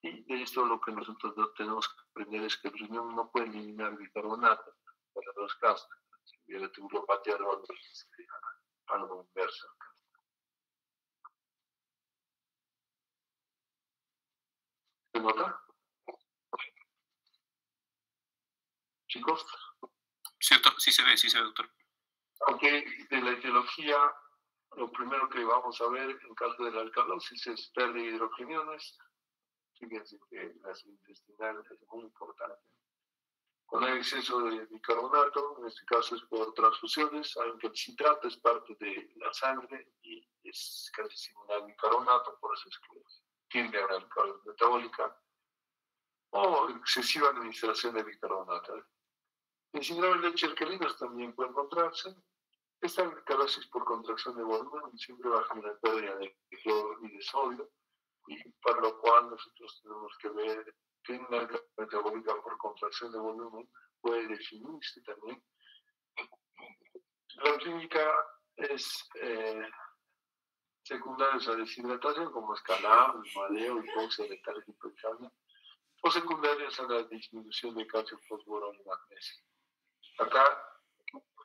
Y de esto lo que nosotros tenemos que aprender es que el riñón no puede eliminar bicarbonato para los casos. Si hubiera tuburopatía sería algo inverso. ¿Se nota? Chicos. Cierto, sí se ve, doctor. Aunque de la etiología, lo primero que vamos a ver en caso de la alcalosis es pérdida de hidrogeniones. Fíjense que la intestinal es muy importante. Cuando hay exceso de bicarbonato, en este caso es por transfusiones, aunque el citrato es parte de la sangre y es casi similar al bicarbonato, por eso es que tiende a una alcalosis metabólica o excesiva administración de bicarbonato. En síndrome de leche alcalinos también puede encontrarse. Esta alcalosis por contracción de volumen siempre va a generar pérdida de cloro y de sodio, y para lo cual nosotros tenemos que ver que una alcalosis metabólica por contracción de volumen puede definirse también. La clínica es secundaria a la deshidratación, como escalado, mareo, hipoxia, letargia, hipercapnia, o secundarias a la disminución de calcio, fósforo y magnesio. Acá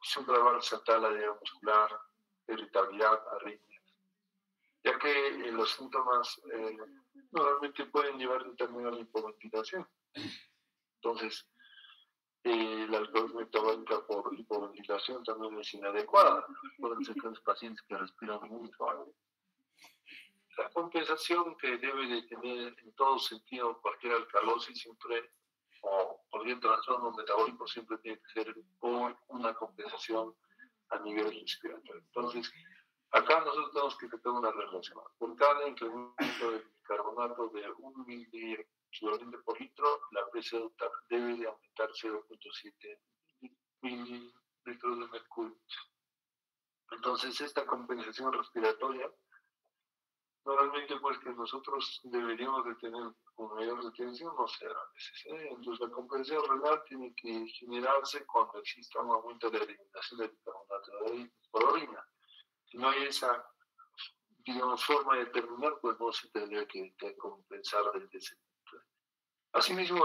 siempre va a resaltar la edema muscular, irritabilidad, arritmias. ya que los síntomas normalmente pueden llevar también a la hipoventilación. Entonces, la alcohol metabólica por hipoventilación también es inadecuada. Pueden ser que los pacientes que respiran muy suave. La compensación que debe de tener en todo sentido cualquier alcalosis siempre, o cualquier trastorno metabólico, siempre tiene que ser por una compensación a nivel respiratorio. Entonces, acá nosotros tenemos que tener una relación. Por cada incremento de bicarbonato de 1 miliequivalente por litro, la presión debe de aumentar 0.7 mililitros de mercurio. Entonces, esta compensación respiratoria, normalmente pues que nosotros deberíamos de tener con mayor detención, no será necesario. Entonces, la compensación renal tiene que generarse cuando exista un aumento de eliminación de bicarbonato por orina. Si no hay esa, digamos, forma de determinar, pues no se tendría que compensar desde ese punto. Asimismo,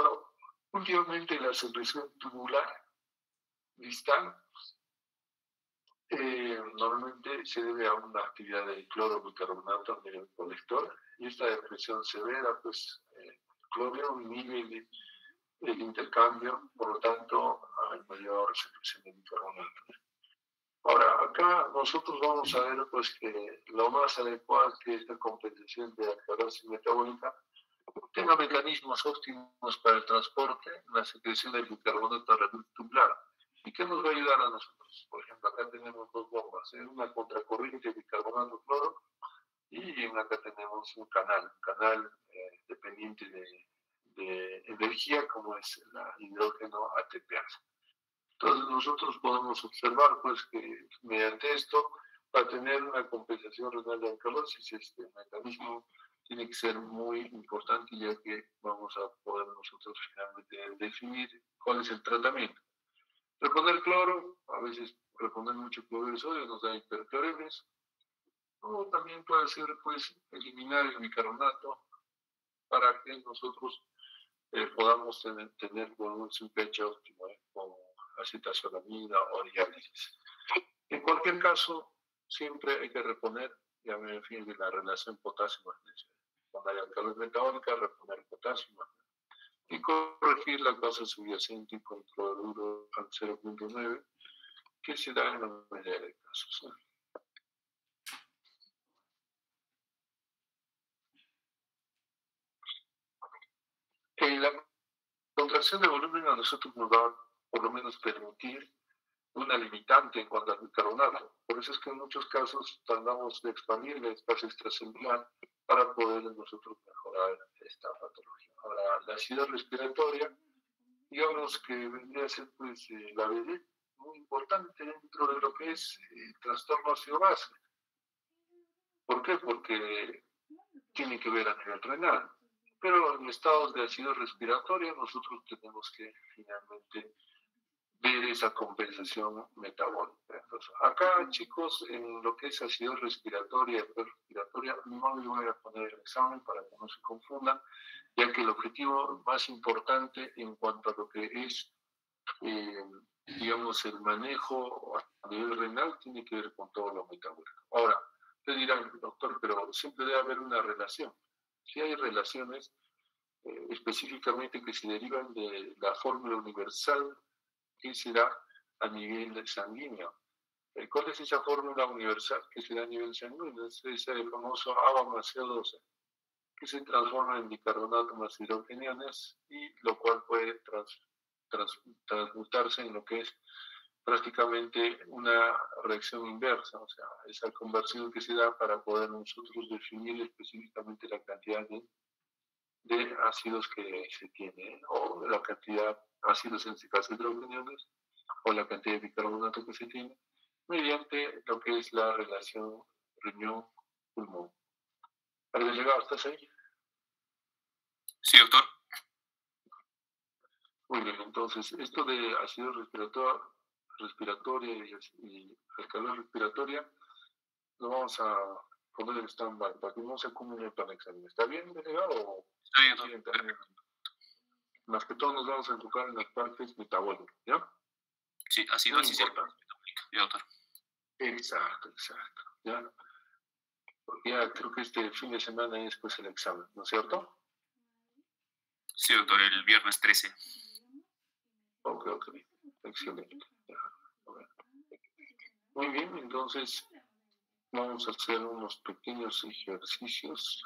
últimamente la secreción tubular distal normalmente se debe a una actividad de clorobicarbonato en el colector, y esta depresión severa, pues el cloro inhibe el intercambio, por lo tanto hay mayor secreción de bicarbonato. Ahora, acá nosotros vamos a ver pues que lo más adecuado es que esta compensación de alcalosis metabólica tenga mecanismos óptimos para el transporte, la secreción del bicarbonato tubular. ¿Y qué nos va a ayudar a nosotros? Por ejemplo, acá tenemos dos bombas, una contracorriente de bicarbonato cloro, y acá tenemos un canal dependiente de energía, como es el hidrógeno ATPase. Entonces nosotros podemos observar pues que mediante esto, para tener una compensación renal de alcalosis, este mecanismo tiene que ser muy importante, ya que vamos a poder nosotros finalmente definir cuál es el tratamiento. Reponer cloro, a veces reponer mucho cloruro de sodio nos da hipercloremes, o también puede ser pues eliminar el bicarbonato para que nosotros podamos tener un pH óptimo, con acetazolamida o diálisis. En cualquier caso, siempre hay que reponer, ya me refiero a la relación potasio-magnesio. Cuando hay alcalosis metabólica, reponer potasio y magnesio. Y corregir la base subyacente con cloruro al 0.9, que se da en la mayoría de casos. La contracción de volumen a nosotros nos va a por lo menos permitir una limitante en cuanto al bicarbonato. Por eso es que en muchos casos tratamos de expandir el espacio extracelular para poder nosotros mejorar esta patología. Ahora, la acidez respiratoria, digamos que vendría a ser pues la vedette muy importante dentro de lo que es trastorno ácido-base. ¿Por qué? Porque tiene que ver a nivel renal. Pero en estados de acidez respiratoria nosotros tenemos que finalmente ver esa compensación metabólica. Entonces, acá, chicos, en lo que es acidez respiratoria y respiratoria, no les voy a poner el examen para que no se confundan, ya que el objetivo más importante en cuanto a lo que es, digamos, el manejo a nivel renal tiene que ver con todo lo metabólico. Ahora, te dirán, doctor, pero siempre debe haber una relación. Si hay relaciones específicamente que se derivan de la fórmula universal que se da a nivel sanguíneo. ¿Cuál es esa fórmula universal que se da a nivel sanguíneo? Es el famoso agua más CO2, que se transforma en bicarbonato más hidrogeniones, y lo cual puede transmutarse en lo que es prácticamente una reacción inversa, o sea, esa conversión que se da para poder nosotros definir específicamente la cantidad de ácidos que se tiene, o la cantidad de ácidos en este caso hidrogeniones, o la cantidad de bicarbonato que se tiene, mediante lo que es la relación riñón-pulmón. ¿Has llegado? ¿Estás ahí? Sí, doctor. Muy bien, entonces, esto de ácido respiratoria y alcalosis respiratoria, lo vamos a poner en stand-by para que no se acumule para el examen. ¿Está bien, delegado? Está bien, doctor. Más que todo nos vamos a enfocar en las partes metabólicas, ¿ya? Sí, acidosis y alcalosis metabólica, doctor. Exacto, ¿ya? Porque ya creo que este fin de semana es pues el examen, ¿no es cierto? Sí, doctor, el viernes 13. Ok, ok. Excelente. Ya, a ver. Muy bien, entonces vamos a hacer unos pequeños ejercicios.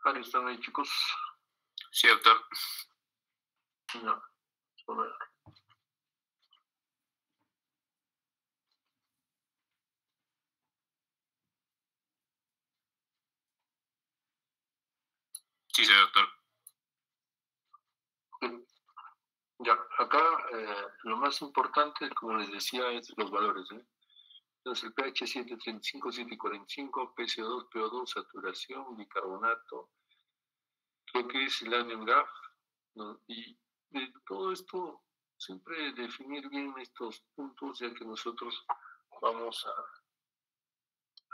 Ahí están ahí, chicos. Sí, doctor. No, bueno. Sí, sí, doctor. Ya, acá lo más importante, como les decía, es los valores. Entonces, el pH 735, 745, PCO2, PO2, saturación, bicarbonato, lo que es el anion graph, ¿no? Y de todo esto, siempre definir bien estos puntos, ya que nosotros vamos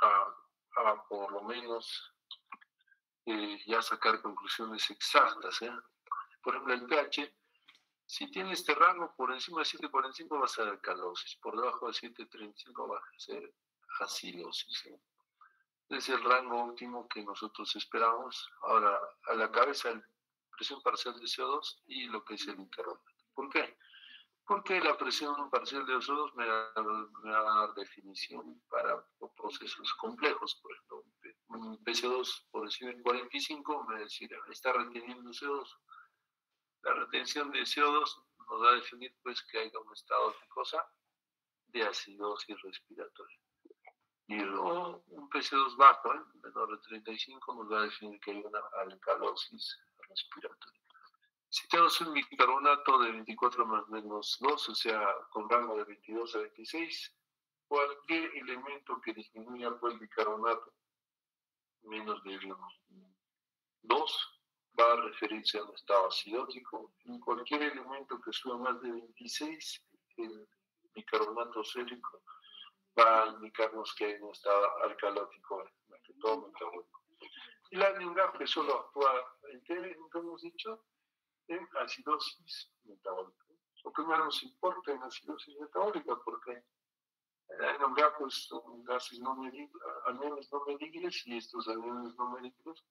a por lo menos ya sacar conclusiones exactas. Por ejemplo, el pH, si tiene este rango por encima de 7,45 va a ser alcalosis, por debajo de 7,35 va a ser acidosis. Es el rango óptimo que nosotros esperamos. Ahora, a la cabeza, la presión parcial de CO2 y lo que es el bicarbonato. ¿Por qué? Porque la presión parcial de CO2 me va a dar definición para procesos complejos. Por ejemplo, un PCO2 por encima de 45 me va a decir, está reteniendo CO2. La retención de CO2 nos va a definir pues que haya un estado de cosa de acidosis respiratoria. Y luego un PC2 bajo, menor de 35, nos va a definir que hay una alcalosis respiratoria. Si tenemos un bicarbonato de 24 más menos 2, o sea, con rango de 22 a 26, cualquier elemento que disminuya pues, el bicarbonato menos de 2 va a referirse a un estado acidótico. Y cualquier elemento que suba más de 26, el bicarbonato sérico, va a indicarnos que hay un estado alcalótico, que todo metabólico. Y la anion graph que solo actúa en qué hemos dicho, en acidosis metabólica. Lo que más nos importa en acidosis metabólica, porque la anion graph son gases no medibles, aniones no medibles, y estos aniones no medibles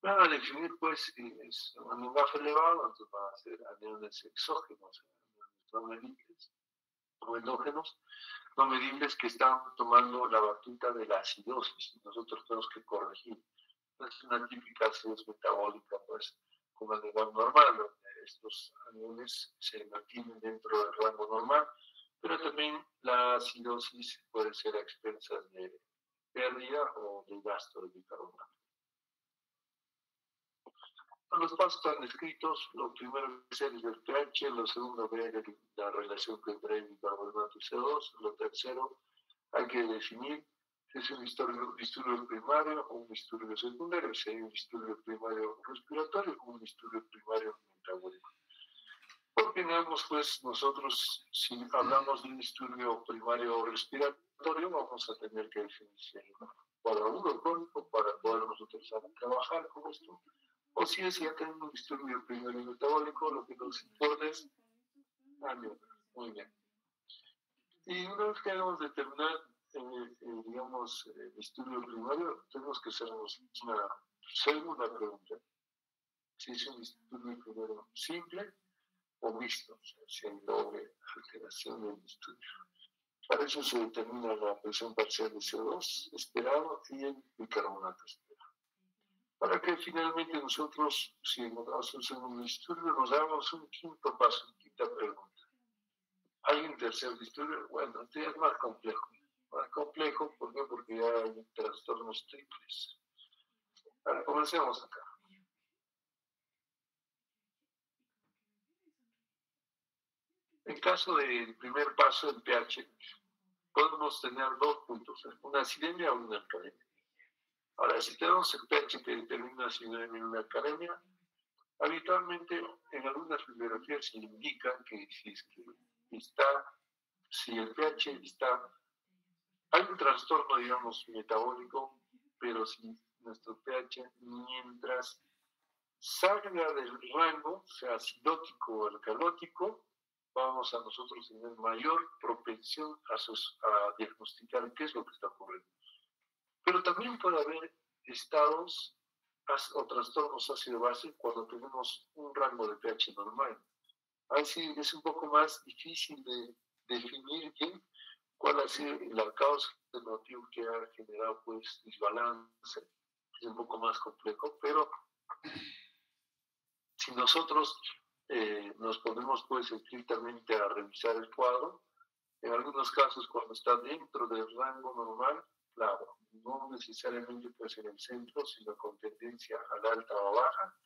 van a definir, pues, si es un anion graph elevado, entonces van a ser aniones exógenos, aniones no medibles o endógenos, no medibles que están tomando la batuta de la acidosis. Nosotros tenemos que corregir. Es una típica acidosis metabólica, pues, con el nivel normal, donde estos aniones se mantienen dentro del rango normal, pero también la acidosis puede ser a expensas de pérdida o de gasto de bicarbonato. Los pasos están escritos. Lo primero es el pH, lo segundo ver la relación que entre bicarbonato y CO2, lo tercero hay que definir si es un disturbio primario o un disturbio secundario, si hay un disturbio primario respiratorio o un disturbio primario metabólico. Porque digamos, pues nosotros, si hablamos de un disturbio primario respiratorio, vamos a tener que definir si hay un cuadro agudo crónico para poder nosotros trabajar con esto. O si es ya tenemos un disturbio primario metabólico, lo que nos importa es muy bien. Y una vez que hagamos determinar, digamos, el estudio primario, tenemos que hacernos una segunda pregunta. Si es un estudio primario simple o mixto, o sea, si hay doble alteración del estudio. Para eso se determina la presión parcial de CO2 esperado y el bicarbonato esperado. Para que finalmente nosotros, si encontramos un segundo disturbio, nos damos un quinto paso, quinta pregunta. ¿Hay un tercer disturbio? Bueno, este es más complejo. Más complejo, ¿por qué? Porque ya hay trastornos triples. Ahora, comencemos acá. En caso del primer paso, el pH, podemos tener dos puntos, una acidemia o una alcalemia. Ahora, si tenemos el pH que determina una acidemia y una alcalemia, habitualmente en algunas bibliografías se indica que si el pH está, hay un trastorno, digamos, metabólico, pero si nuestro pH, mientras salga del rango, sea acidótico o alcalótico, vamos a nosotros tener mayor propensión a diagnosticar qué es lo que está ocurriendo. Pero también puede haber estados o trastornos ácido-base cuando tenemos un rango de pH normal. Así es un poco más difícil de definir bien cuál ha sido la causa del motivo que ha generado pues desbalance. Es un poco más complejo, pero nosotros nos ponemos pues estrictamente a revisar el cuadro, en algunos casos cuando está dentro del rango normal, claro, no necesariamente puede ser el centro, sino con tendencia a la alta o baja,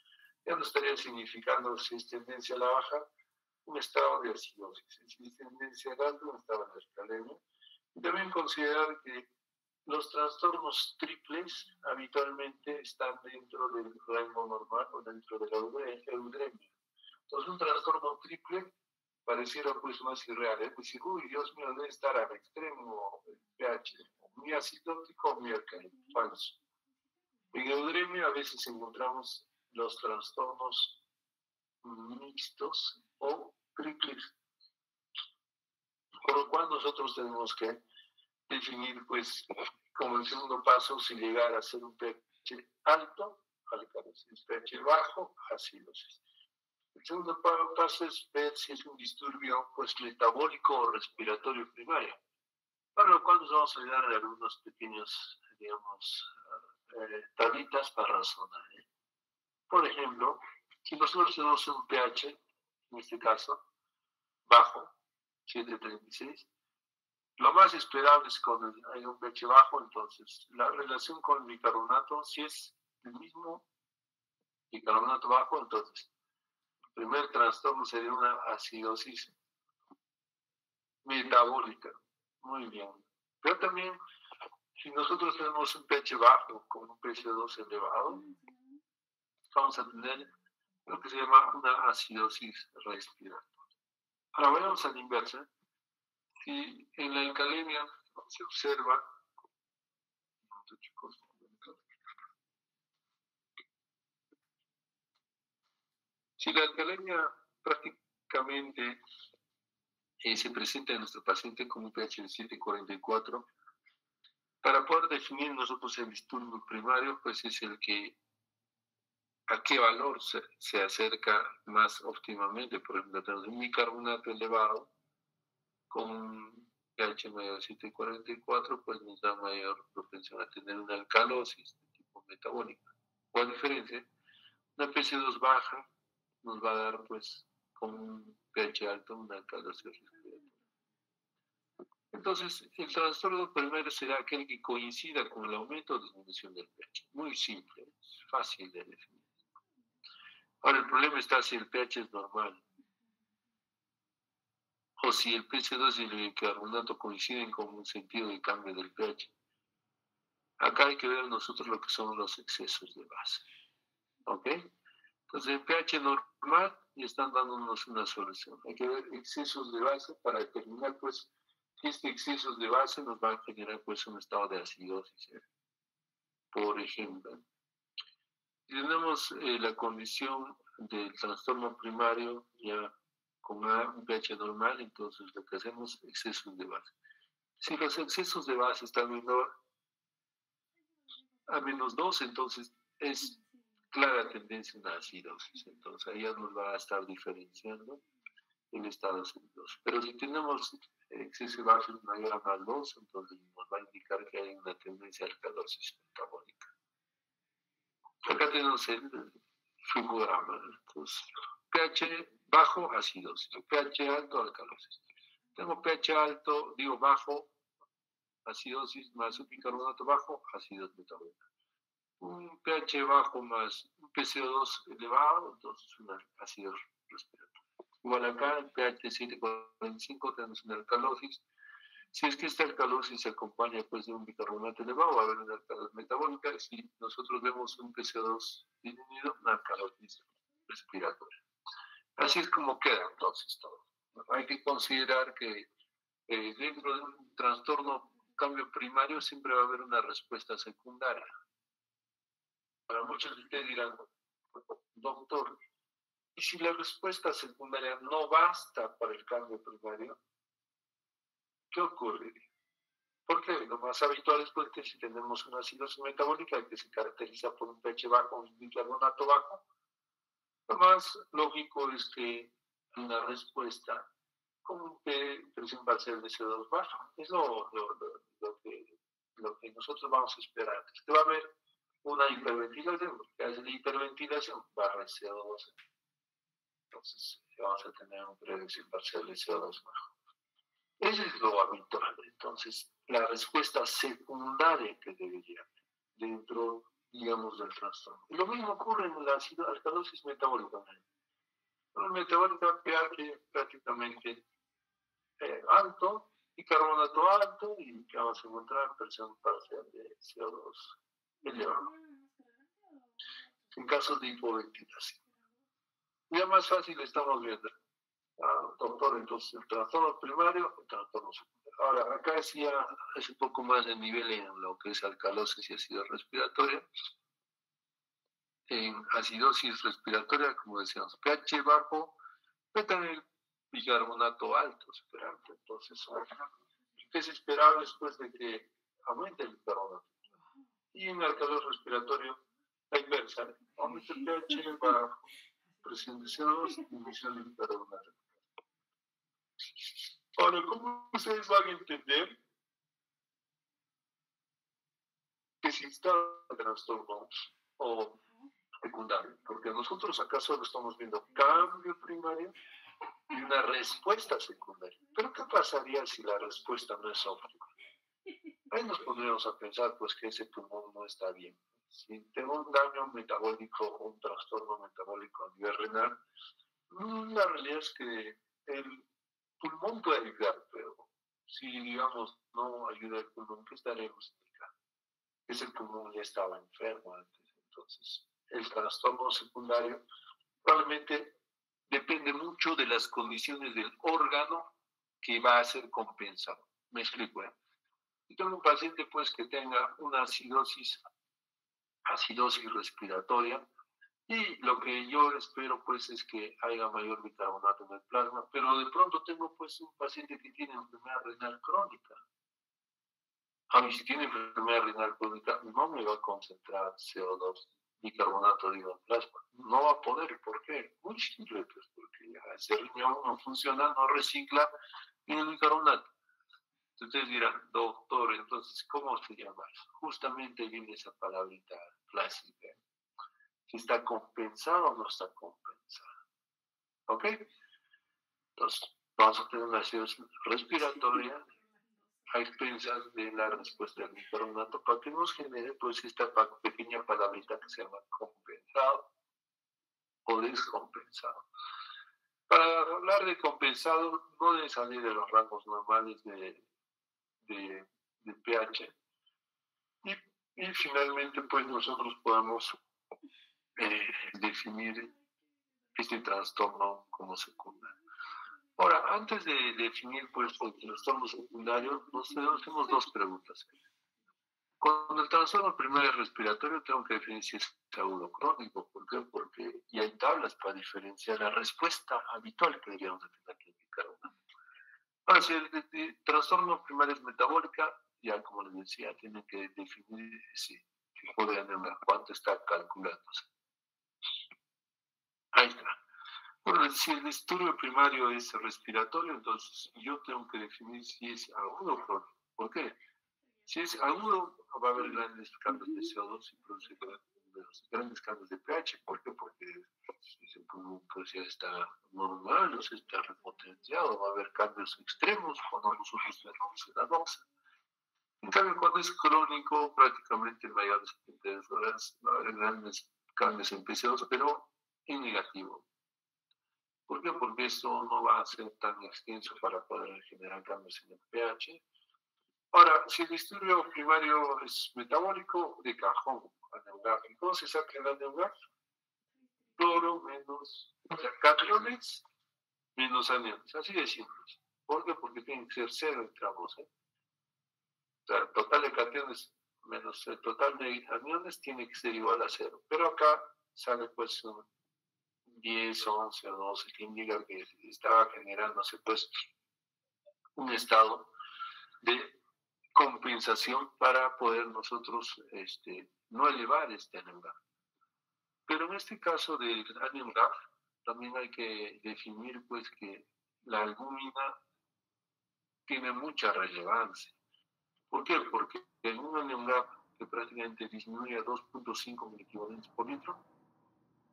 ya no estaría significando si es tendencia a la baja, un estado de acidosis, si es tendencia al alta, un estado de alcalemia. Y también considerar que los trastornos triples habitualmente están dentro del rango normal o dentro de la eudemia. Entonces, un trastorno triple pareciera pues más irreal, es decir, uy, Dios mío, debe estar al extremo el pH, muy acidótico o muy alcalino, falso. En eudemia a veces encontramos los trastornos mixtos o triples, por lo cual nosotros tenemos que definir, pues, como el segundo paso, si llegar a ser un pH alto, alcalosis, pH bajo, acidosis. El segundo paso es ver si es un disturbio, pues, metabólico o respiratorio primario, para lo cual nos vamos a dar algunos pequeños, digamos, tablitas para razonar. Por ejemplo, si nosotros tenemos un pH, en este caso, bajo, 7.36, lo más esperable es cuando hay un pH bajo, entonces la relación con el bicarbonato, si es el mismo bicarbonato bajo, entonces el primer trastorno sería una acidosis metabólica. Muy bien. Pero también, si nosotros tenemos un pH bajo con un pH2 elevado, vamos a tener lo que se llama una acidosis respiratoria. Ahora vayamos a la inversa. Si en la alcalemia se observa, si la alcalemia prácticamente se presenta en nuestro paciente con un pH de 7.44, para poder definir nosotros el disturbio primario, pues es el que a qué valor se acerca más óptimamente. Por ejemplo, tenemos un bicarbonato elevado con pH mayor de 7.44, pues nos da mayor propensión a tener una alcalosis de tipo metabólica. O a diferencia, una pH2 baja nos va a dar, pues, con un pH alto, una alcalosis respiratoria. Entonces, el trastorno primero será aquel que coincida con el aumento o disminución del pH. Muy simple, es fácil de definir. Ahora, el problema está si el pH es normal, o si el pH2 y el bicarbonato coinciden con un sentido de cambio del pH. Acá hay que ver nosotros lo que son los excesos de base. ¿Ok? Entonces, el pH normal y están dándonos una solución. Hay que ver excesos de base para determinar, pues, si este excesos de base nos va a generar, pues, un estado de acidosis. Por ejemplo, si tenemos la condición del trastorno primario ya con un pH normal, entonces lo que hacemos es excesos de base. Si los excesos de base están menor a -2, entonces es clara tendencia a una acidosis. Entonces ahí ya nos va a estar diferenciando el estado acidoso. Pero si tenemos exceso de base mayor a +2, entonces nos va a indicar que hay una tendencia a alcalosis metabólica. Acá tenemos el figurama. Entonces, pH bajo, acidosis. pH alto, alcalosis. Tengo pH alto, digo bajo, acidosis más un bicarbonato bajo, acidosis metabólica. Un pH bajo más un PCO2 elevado, entonces una acidosis respiratoria. Igual acá, en pH 7.45 tenemos una alcalosis. Si es que esta alcalosis se acompaña, pues, de un bicarbonato elevado, va a haber una alcalosis metabólica. Si nosotros vemos un PCO2 disminuido, una alcalosis respiratoria. Así es como queda entonces todo. Hay que considerar que dentro de un trastorno cambio primario siempre va a haber una respuesta secundaria. Para muchos de ustedes dirán, doctor, ¿y si la respuesta secundaria no basta para el cambio primario? ¿Qué ocurre? Porque lo más habitual es que si tenemos una acidosis metabólica que se caracteriza por un pH bajo, un bicarbonato bajo, lo más lógico es que una respuesta con un presión parcial de CO2 baja. Es lo que nosotros vamos a esperar. Es que va a haber una hiperventilación, porque hace la hiperventilación baja el CO2. Entonces vamos a tener un precio parcial de CO2 bajo. Eso es lo habitual. Entonces, la respuesta secundaria que debería haber dentro, digamos, del trastorno. Y lo mismo ocurre en la alcalosis metabólica. La metabólica pH prácticamente alto y carbonato alto, y que vamos a encontrar presión parcial de CO2 elevado. En casos de hipoventilación. Ya más fácil estamos viendo. Doctor, entonces el trastorno primario, el trastorno secundario. Ahora, acá sí ya es un poco más de nivel en lo que es alcalosis y acidosis respiratoria. En acidosis respiratoria, como decíamos, pH bajo, metanil bicarbonato alto, esperante. Entonces, ¿qué se esperaba después de que aumente el bicarbonato? Y en alcalosis respiratorio, la inversa, aumenta el pH bajo, presión de CO2, disminución del bicarbonato. Ahora, ¿cómo ustedes van a entender que se instala el trastorno o secundario? Porque nosotros acá solo estamos viendo cambio primario y una respuesta secundaria. Pero ¿qué pasaría si la respuesta no es óptima? Ahí nos pondríamos a pensar pues que ese pulmón no está bien. Si tengo un daño metabólico o un trastorno metabólico a nivel renal, la realidad es que el pulmón puede ayudar, pero si, digamos, no ayuda el pulmón, ¿qué estaremos indicando? Ese pulmón ya estaba enfermo antes. Entonces, el trastorno secundario probablemente depende mucho de las condiciones del órgano que va a ser compensado. Me explico, ¿eh? Si tengo un paciente pues que tenga una acidosis respiratoria, y lo que yo espero pues es que haya mayor bicarbonato en el plasma, pero de pronto tengo pues un paciente que tiene enfermedad renal crónica. A mí si tiene enfermedad renal crónica no me va a concentrar CO2, bicarbonato en el plasma. No va a poder. ¿Por qué? Muy simple, pues porque ya ese riñón no funciona, no recicla ni el bicarbonato. Ustedes dirán, doctor, entonces, ¿cómo se llama? Justamente viene esa palabrita clásica. Si está compensado o no está compensado. ¿Ok? Entonces, vamos a tener una acidosis respiratoria a expensas de la respuesta del bicarbonato para que nos genere pues esta pequeña palabrita que se llama compensado o descompensado. Para hablar de compensado, no debe salir de los rangos normales de pH. Y finalmente, pues nosotros podemos definir este trastorno como secundario. Ahora, antes de definir pues el trastorno secundario, nos hacemos dos preguntas. Con el trastorno primario respiratorio tengo que definir si es agudo crónico. ¿Por qué? Porque ya hay tablas para diferenciar la respuesta habitual que deberíamos de tener que indicar. Ahora, si el trastorno primario es metabólica, ya como les decía, tienen que definir si tipo de anemia, cuánto está calculándose. Ahí está. Bueno, si el disturbio primario es respiratorio, entonces yo tengo que definir si es agudo o crónico. ¿Por qué? Si es agudo, va a haber grandes cambios de CO2 y produce grandes cambios de pH. ¿Por qué? Porque si ese pulmón pues ya está normal, o sea, está repotenciado, va a haber cambios extremos cuando nosotros tenemos la doxa. En cambio, cuando es crónico, prácticamente en mayores cantidades de horas va a haber grandes cambios en PCO2, pero en negativo. ¿Por qué? Porque esto no va a ser tan extenso para poder generar cambios en el pH. Ahora, si el disturbio primario es metabólico, de cajón, aneugaf. ¿Cómo se saca el aneugaf? Cloro menos, o sea, cationes menos aniones. Así de simple. ¿Por qué? Porque tiene que ser cero entre ambos. O sea, el total de cationes menos el total de aniones tiene que ser igual a cero. Pero acá sale pues un 10, 11 o 12, que indica que estaba generándose pues un estado de compensación para poder nosotros no elevar este anemia. Pero en este caso del anemia también hay que definir pues que la albúmina tiene mucha relevancia. ¿Por qué? Porque en un anemia que prácticamente disminuye a 2.5 miliequivalentes por litro,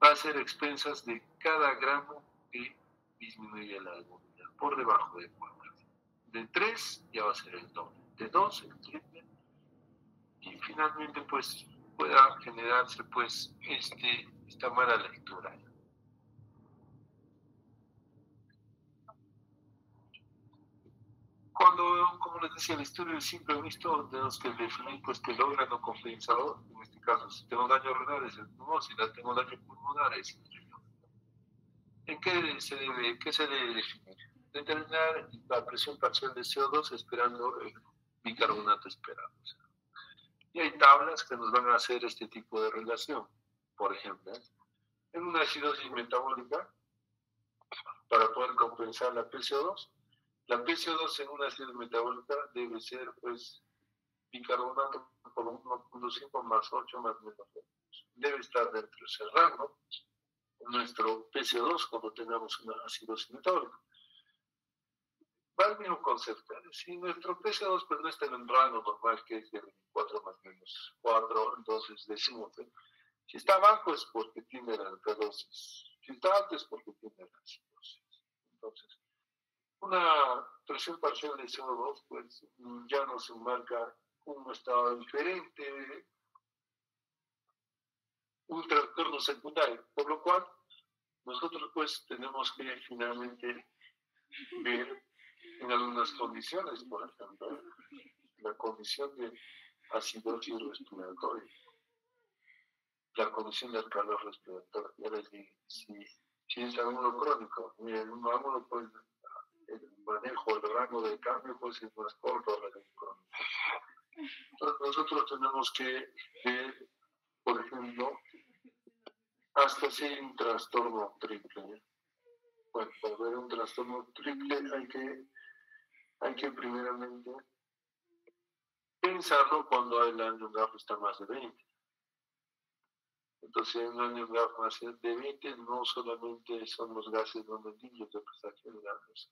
va a ser expensas de cada gramo que disminuye la albuminina, por debajo de 4. De 3 ya va a ser el doble, de 2 el triple, y finalmente pues pueda generarse pues esta mala lectura. Cuando, como les decía, el estudio del simple visto, tenemos que definir pues que el órgano compensador, en este caso, si tengo daño renal es el pulmón, si la tengo daño pulmonar es el riñón. ¿En qué se debe definir? Determinar la presión parcial de CO2 esperando el bicarbonato esperado. Y hay tablas que nos van a hacer este tipo de relación. Por ejemplo, en una acidosis metabólica, para poder compensar la PCO2, la PCO2 en una acidosis metabólica debe ser, pues, bicarbonato por 1.5 más 8 más menos 2. Debe estar dentro de ese rango nuestro PCO2 cuando tengamos una acidosis metabólica. Va el mismo concepto. Si nuestro PCO2 pues, no está en el rango normal, que es de 24 más menos 4, entonces decimos, si está bajo es porque tiene la alcalosis. Si está alto es porque tiene la acidosis. Entonces, una presión parcial de CO2 pues ya nos marca un estado diferente, un trastorno secundario, por lo cual nosotros pues tenemos que finalmente ver en algunas condiciones, por ejemplo, la condición de acidosis respiratoria, la condición del calor respiratorio, es decir, si es algo crónico, uno pues el manejo, el rango de cambio pues es más corto a la de crónico. Entonces nosotros tenemos que ver, por ejemplo, hasta si hay un trastorno triple. Bueno, para ver un trastorno triple hay que primeramente pensarlo cuando el año GAF está más de 20. Entonces, en un año GAF más de 20 no solamente son los gases no medibles de prestación de gases.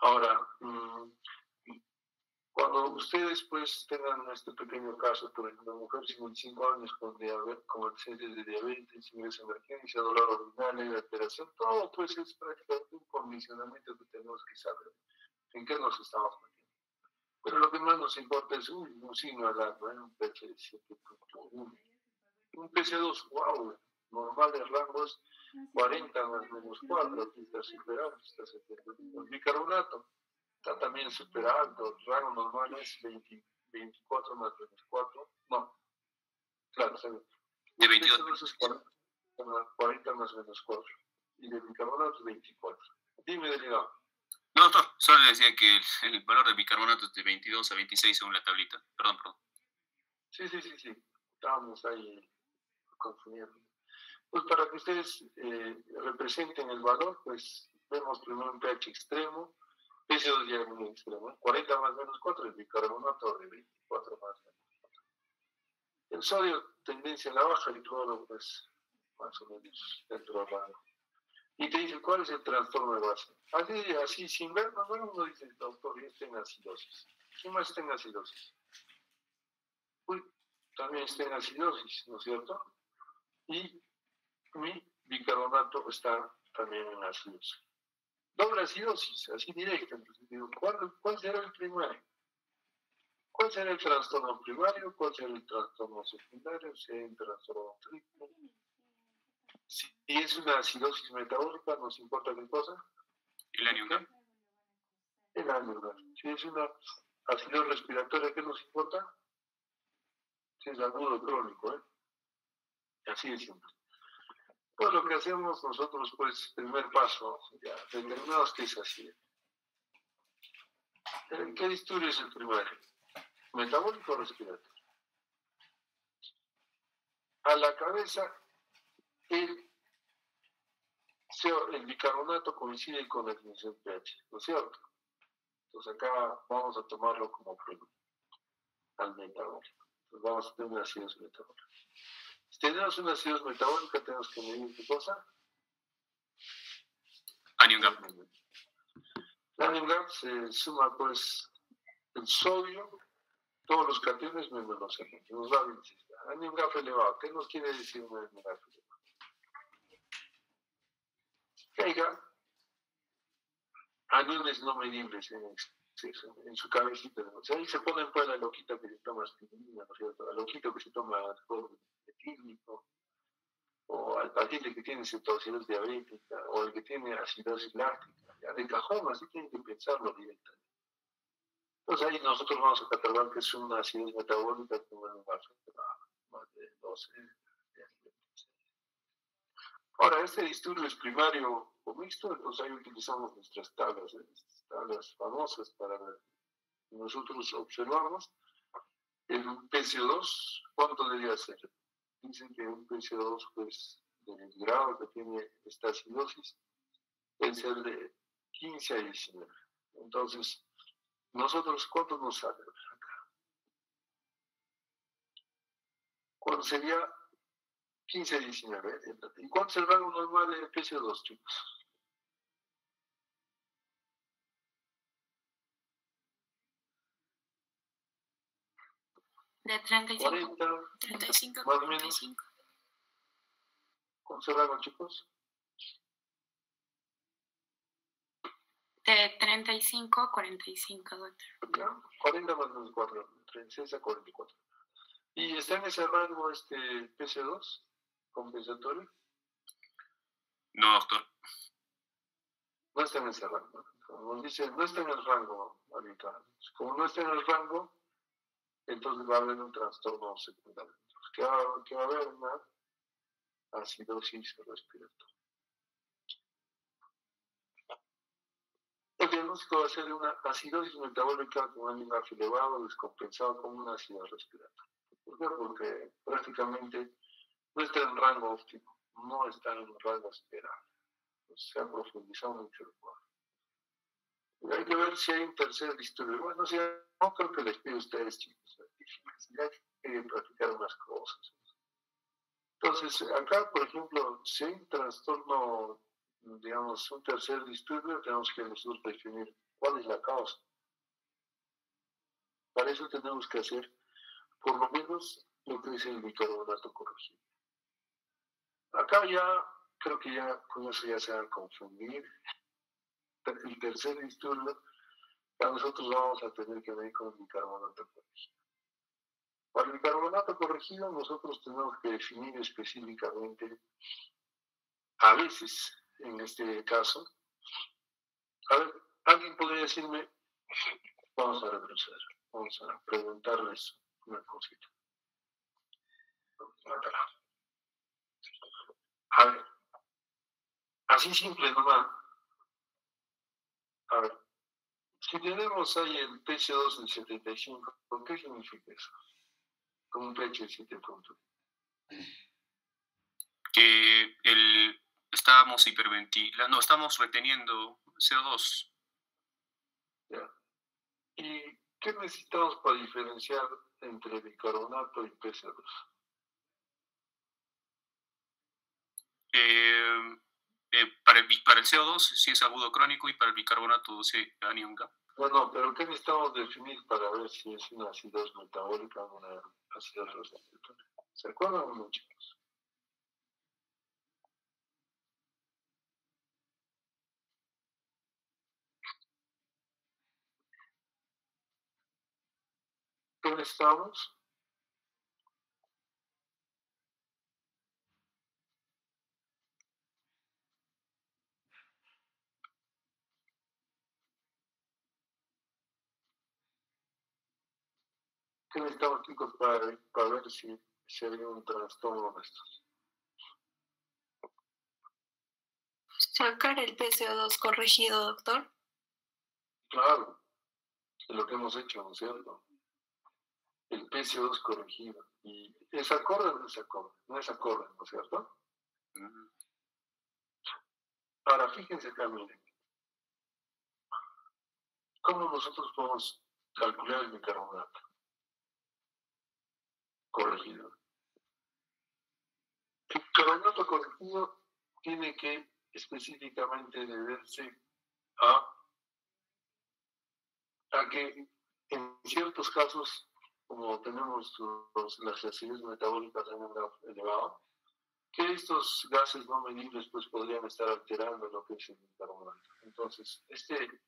Ahora, cuando ustedes pues tengan este pequeño caso, por ejemplo, una mujer de 55 años con antecedentes de diabetes, ingreso de emergencia, dolor abdominal, alteración, todo pues es prácticamente un condicionamiento que tenemos que saber en qué nos estamos metiendo. Pero lo que más nos importa es un signo alarma, un PC de 7.1. Un PC2, wow, normales rangos 40 más menos 4, aquí está superado, está 70. El bicarbonato está también super alto, el rango normal es 24 más menos 4, no, claro, De 22. PC2 es 40 más menos 4, y de bicarbonato es 24. Dime, delegado. No, doctor, solo le decía que el valor de bicarbonato es de 22 a 26 según la tablita. Perdón. Sí. Estábamos ahí confundiendo. Pues para que ustedes representen el valor, pues vemos primero un pH extremo, PCO2 ya es muy extremo, 40 más menos 4, el bicarbonato de 24 más menos 4. El sodio, tendencia a la baja, y cloro, pues más o menos dentro del rango. Y te dice, ¿cuál es el trastorno de base? Así sin ver, uno dice, doctor, yo estoy en acidosis. ¿Quién más está en acidosis? Uy, también está en acidosis, ¿no es cierto? Y mi bicarbonato está también en acidosis. Doble acidosis, así directa. Entonces digo, ¿cuál será el primario? ¿Cuál será el trastorno primario? ¿Cuál será el trastorno secundario? Si hay un trastorno triple. Si es una acidosis metabólica, ¿nos importa qué cosa? El año GAF. El año GAF. Si es una acidosis respiratoria, ¿qué nos importa? Si es agudo crónico, Así de simple. Pues lo que hacemos nosotros, pues, primer paso, ya determinados que es así. ¿Qué estudio es el primario? Metabólico o respiratorio. A la cabeza, el bicarbonato coincide con la disminución pH, ¿no es cierto? Entonces acá vamos a tomarlo como primo al metabólico. Entonces vamos a tener una acidosis metabólica. Si tenemos una acidosis metabólica, tenemos que medir ¿qué cosa? Año GAF. El año GAF se suma pues el sodio, todos los cationes menos los elementos. Nos da 26. Año GAF elevado. ¿Qué nos quiere decir un año GAF elevado? que haya aniones no medibles en su cabecita. O sea, ahí se ponen pues la loquita que se toma aspirina, ¿no es cierto? La loquita que se toma alcohol etílico, o al paciente que tiene cetoacidosis diabética, o el que tiene acidosis láctica. Ya de cajón, así tienen que pensarlo directamente. Entonces ahí nosotros vamos a catalogar que es una acidosis metabólica que más de 12. Ahora, este disturbio es primario o mixto, entonces ahí utilizamos nuestras tablas famosas para ver. Nosotros observamos el PCO2, ¿cuánto debería ser? Dicen que un PCO2, pues, del grado que tiene esta acidosis, debe ser de 15 a 19. Entonces, nosotros, ¿cuánto nos sale acá? ¿Cuánto sería 15 a 19? ¿Y cuánto es el rango normal de PCO2, chicos? De 35. 40, 35, más o menos. 45. ¿Cuánto es el rango, chicos? De 35 a 45, doctor. ¿Ya? 40 más menos 4, 36 a 44. ¿Y está en ese rango este PC2 compensatorio? No, doctor. No está en ese rango. Como nos dice, no está en el rango habitual. Como no está en el rango, entonces va a haber un trastorno secundario. Que va a haber una acidosis respiratoria. El diagnóstico va a ser una acidosis metabólica con un amilaje elevado, descompensado con una acidez respiratoria. ¿Por qué? Porque prácticamente no está en rango óptimo, no está en rango esperable. Se ha profundizado mucho el cuadro. Y hay que ver si hay un tercer disturbio. Bueno, si no creo que les pido a ustedes, chicos, hay que practicar unas cosas. Entonces, acá, por ejemplo, si hay un trastorno, digamos, un tercer disturbio, tenemos que nosotros definir cuál es la causa. Para eso tenemos que hacer, por lo menos, lo que es el bicarbonato corregido. Acá ya, creo que ya con eso ya se va a confundir. El tercer disturbio, ya nosotros vamos a tener que ver con el bicarbonato corregido. Para el bicarbonato corregido, nosotros tenemos que definir específicamente, a veces, en este caso, a ver, alguien podría decirme, vamos a retroceder, vamos a preguntarles una cosita. A ver, así simple nomás. A ver, si tenemos ahí el PC2 del 75, ¿qué significa eso? Con un pH de 7 puntos. Que estábamos hiperventilando, no, estamos reteniendo CO2. ¿Ya? ¿Y qué necesitamos para diferenciar entre bicarbonato y PC2? Para el CO2 sí es agudo crónico y para el bicarbonato sí anion gap. Bueno, pero ¿qué necesitamos definir para ver si es una acidosis metabólica o una acidosis respiratoria? ¿Se acuerdan o no, chicos? ¿Qué necesitamos? ¿Qué necesitamos, chicos, para ver si sería un trastorno de estos? Sacar el PCO2 corregido, doctor. Claro, es lo que hemos hecho, ¿no es cierto? El PC2 corregido. ¿Y es acorde o no es acorde? No es acorde, ¿no es cierto? Ahora, fíjense acá, miren. ¿Cómo nosotros podemos calcular el bicarbonato corregido? El bicarbonato corregido tiene que específicamente deberse a que en ciertos casos, como tenemos las acidosis metabólicas en un grado elevado, que estos gases no medibles pues podrían estar alterando lo que es el bicarbonato. Entonces, este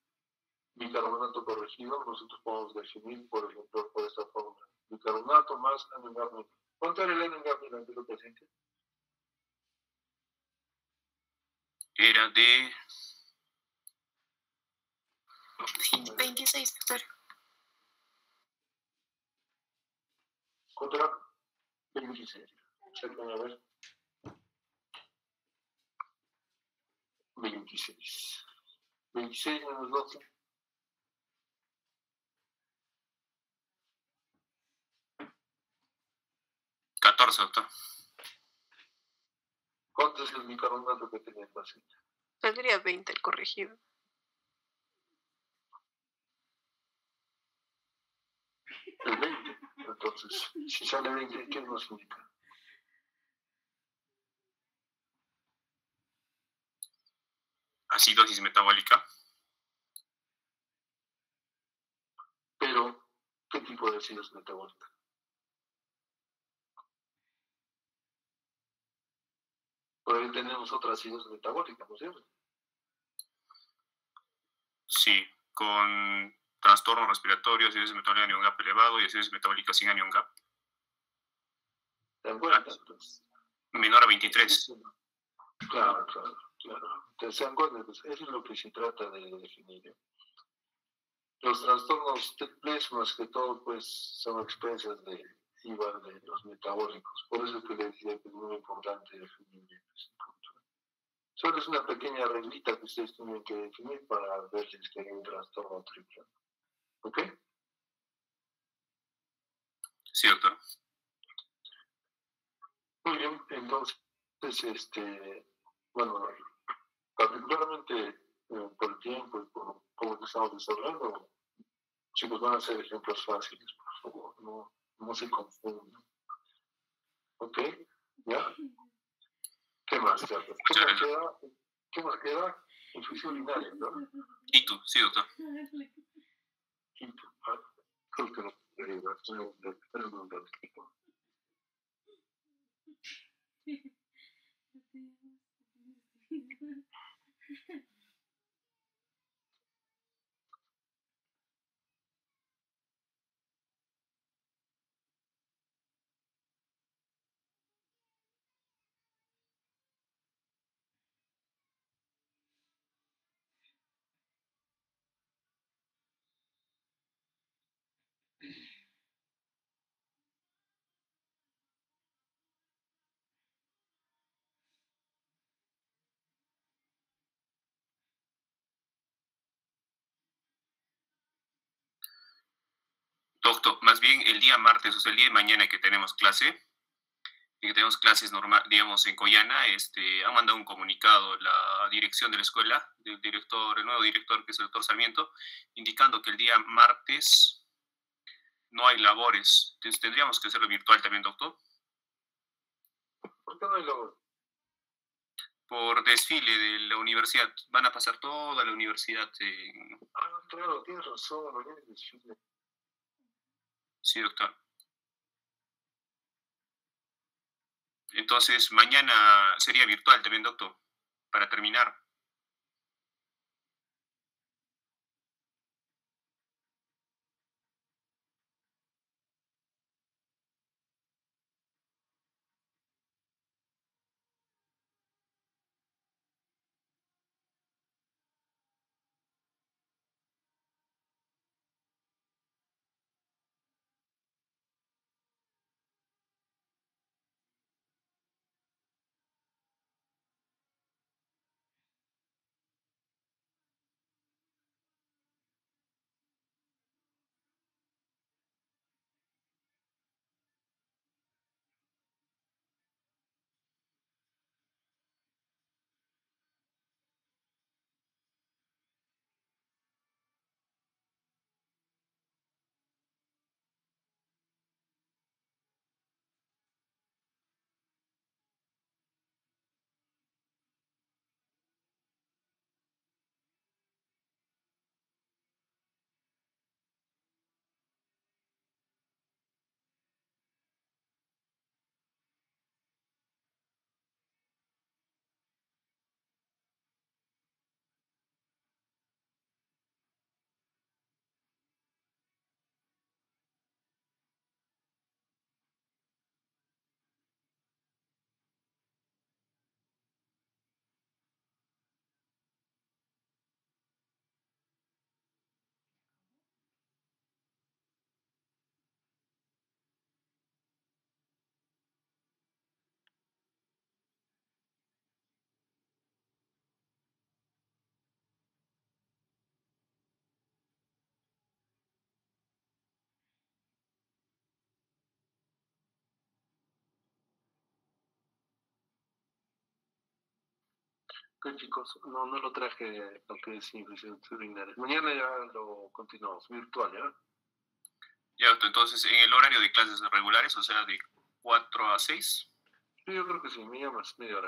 bicarbonato corregido nosotros podemos definir, por ejemplo, por esta fórmula: bicarbonato más NaOH negro. ¿Cuánto era el NaOH negro, paciente? Era de 26, doctor. ¿Cuánto era? 26. Chequen a ver. 26. 26 menos 12. 14, doctor. ¿Cuánto es el bicarbonato que tenía el paciente? Saldría 20 el corregido. El 20. Entonces, si sale 20, ¿qué nos indica? Acidosis metabólica. Pero, ¿qué tipo de acidosis metabólica? Por ahí tenemos otra acidosis metabólica, ¿no es cierto? Sí, con trastorno respiratorio, acidosis metabólica anion gap elevado y acidosis metabólica sin anion gap. ¿Te dan cuenta? Entonces, Menor a 23. Claro. Entonces, ¿se dan cuenta? Pues eso es lo que se trata de definir. Los trastornos TEC más que todo, pues, son expresas de igual de los metabólicos. Por eso que les decía que es muy importante definir ese punto. Solo es una pequeña reglita que ustedes tienen que definir para ver si es que hay un trastorno triple. ¿Ok? Sí, doctor. Muy bien, entonces, bueno, particularmente por el tiempo y por lo que estamos desarrollando, chicos, van a ser ejemplos fáciles, por favor, no se confundan. ¿Ok? ¿Ya? ¿Qué más, Carlos? ¿Qué más queda? Infusión urinaria, ¿no? ¿Y tú? Sí, doctor. Quinto. Creo que no. Doctor, más bien el día martes, o sea, el día de mañana que tenemos clase, y que tenemos clases normal, digamos, en Coyana, ha mandado un comunicado la dirección de la escuela, del director, el nuevo director, que es el doctor Sarmiento, indicando que el día martes no hay labores. Entonces tendríamos que hacerlo virtual también, doctor. ¿Por qué no hay labor? Por desfile de la universidad. Van a pasar toda la universidad. Claro, tienes razón, mañana es desfile. Sí, doctor. Entonces, mañana sería virtual también, doctor, para terminar. Ok, chicos, no lo traje lo que es insuficiencia urinaria. Mañana ya lo continuamos, virtual, ¿ya? Ya, doctor, entonces en el horario de clases regulares, o sea, de 4 a 6. Sí, yo creo que sí, me llamas media hora.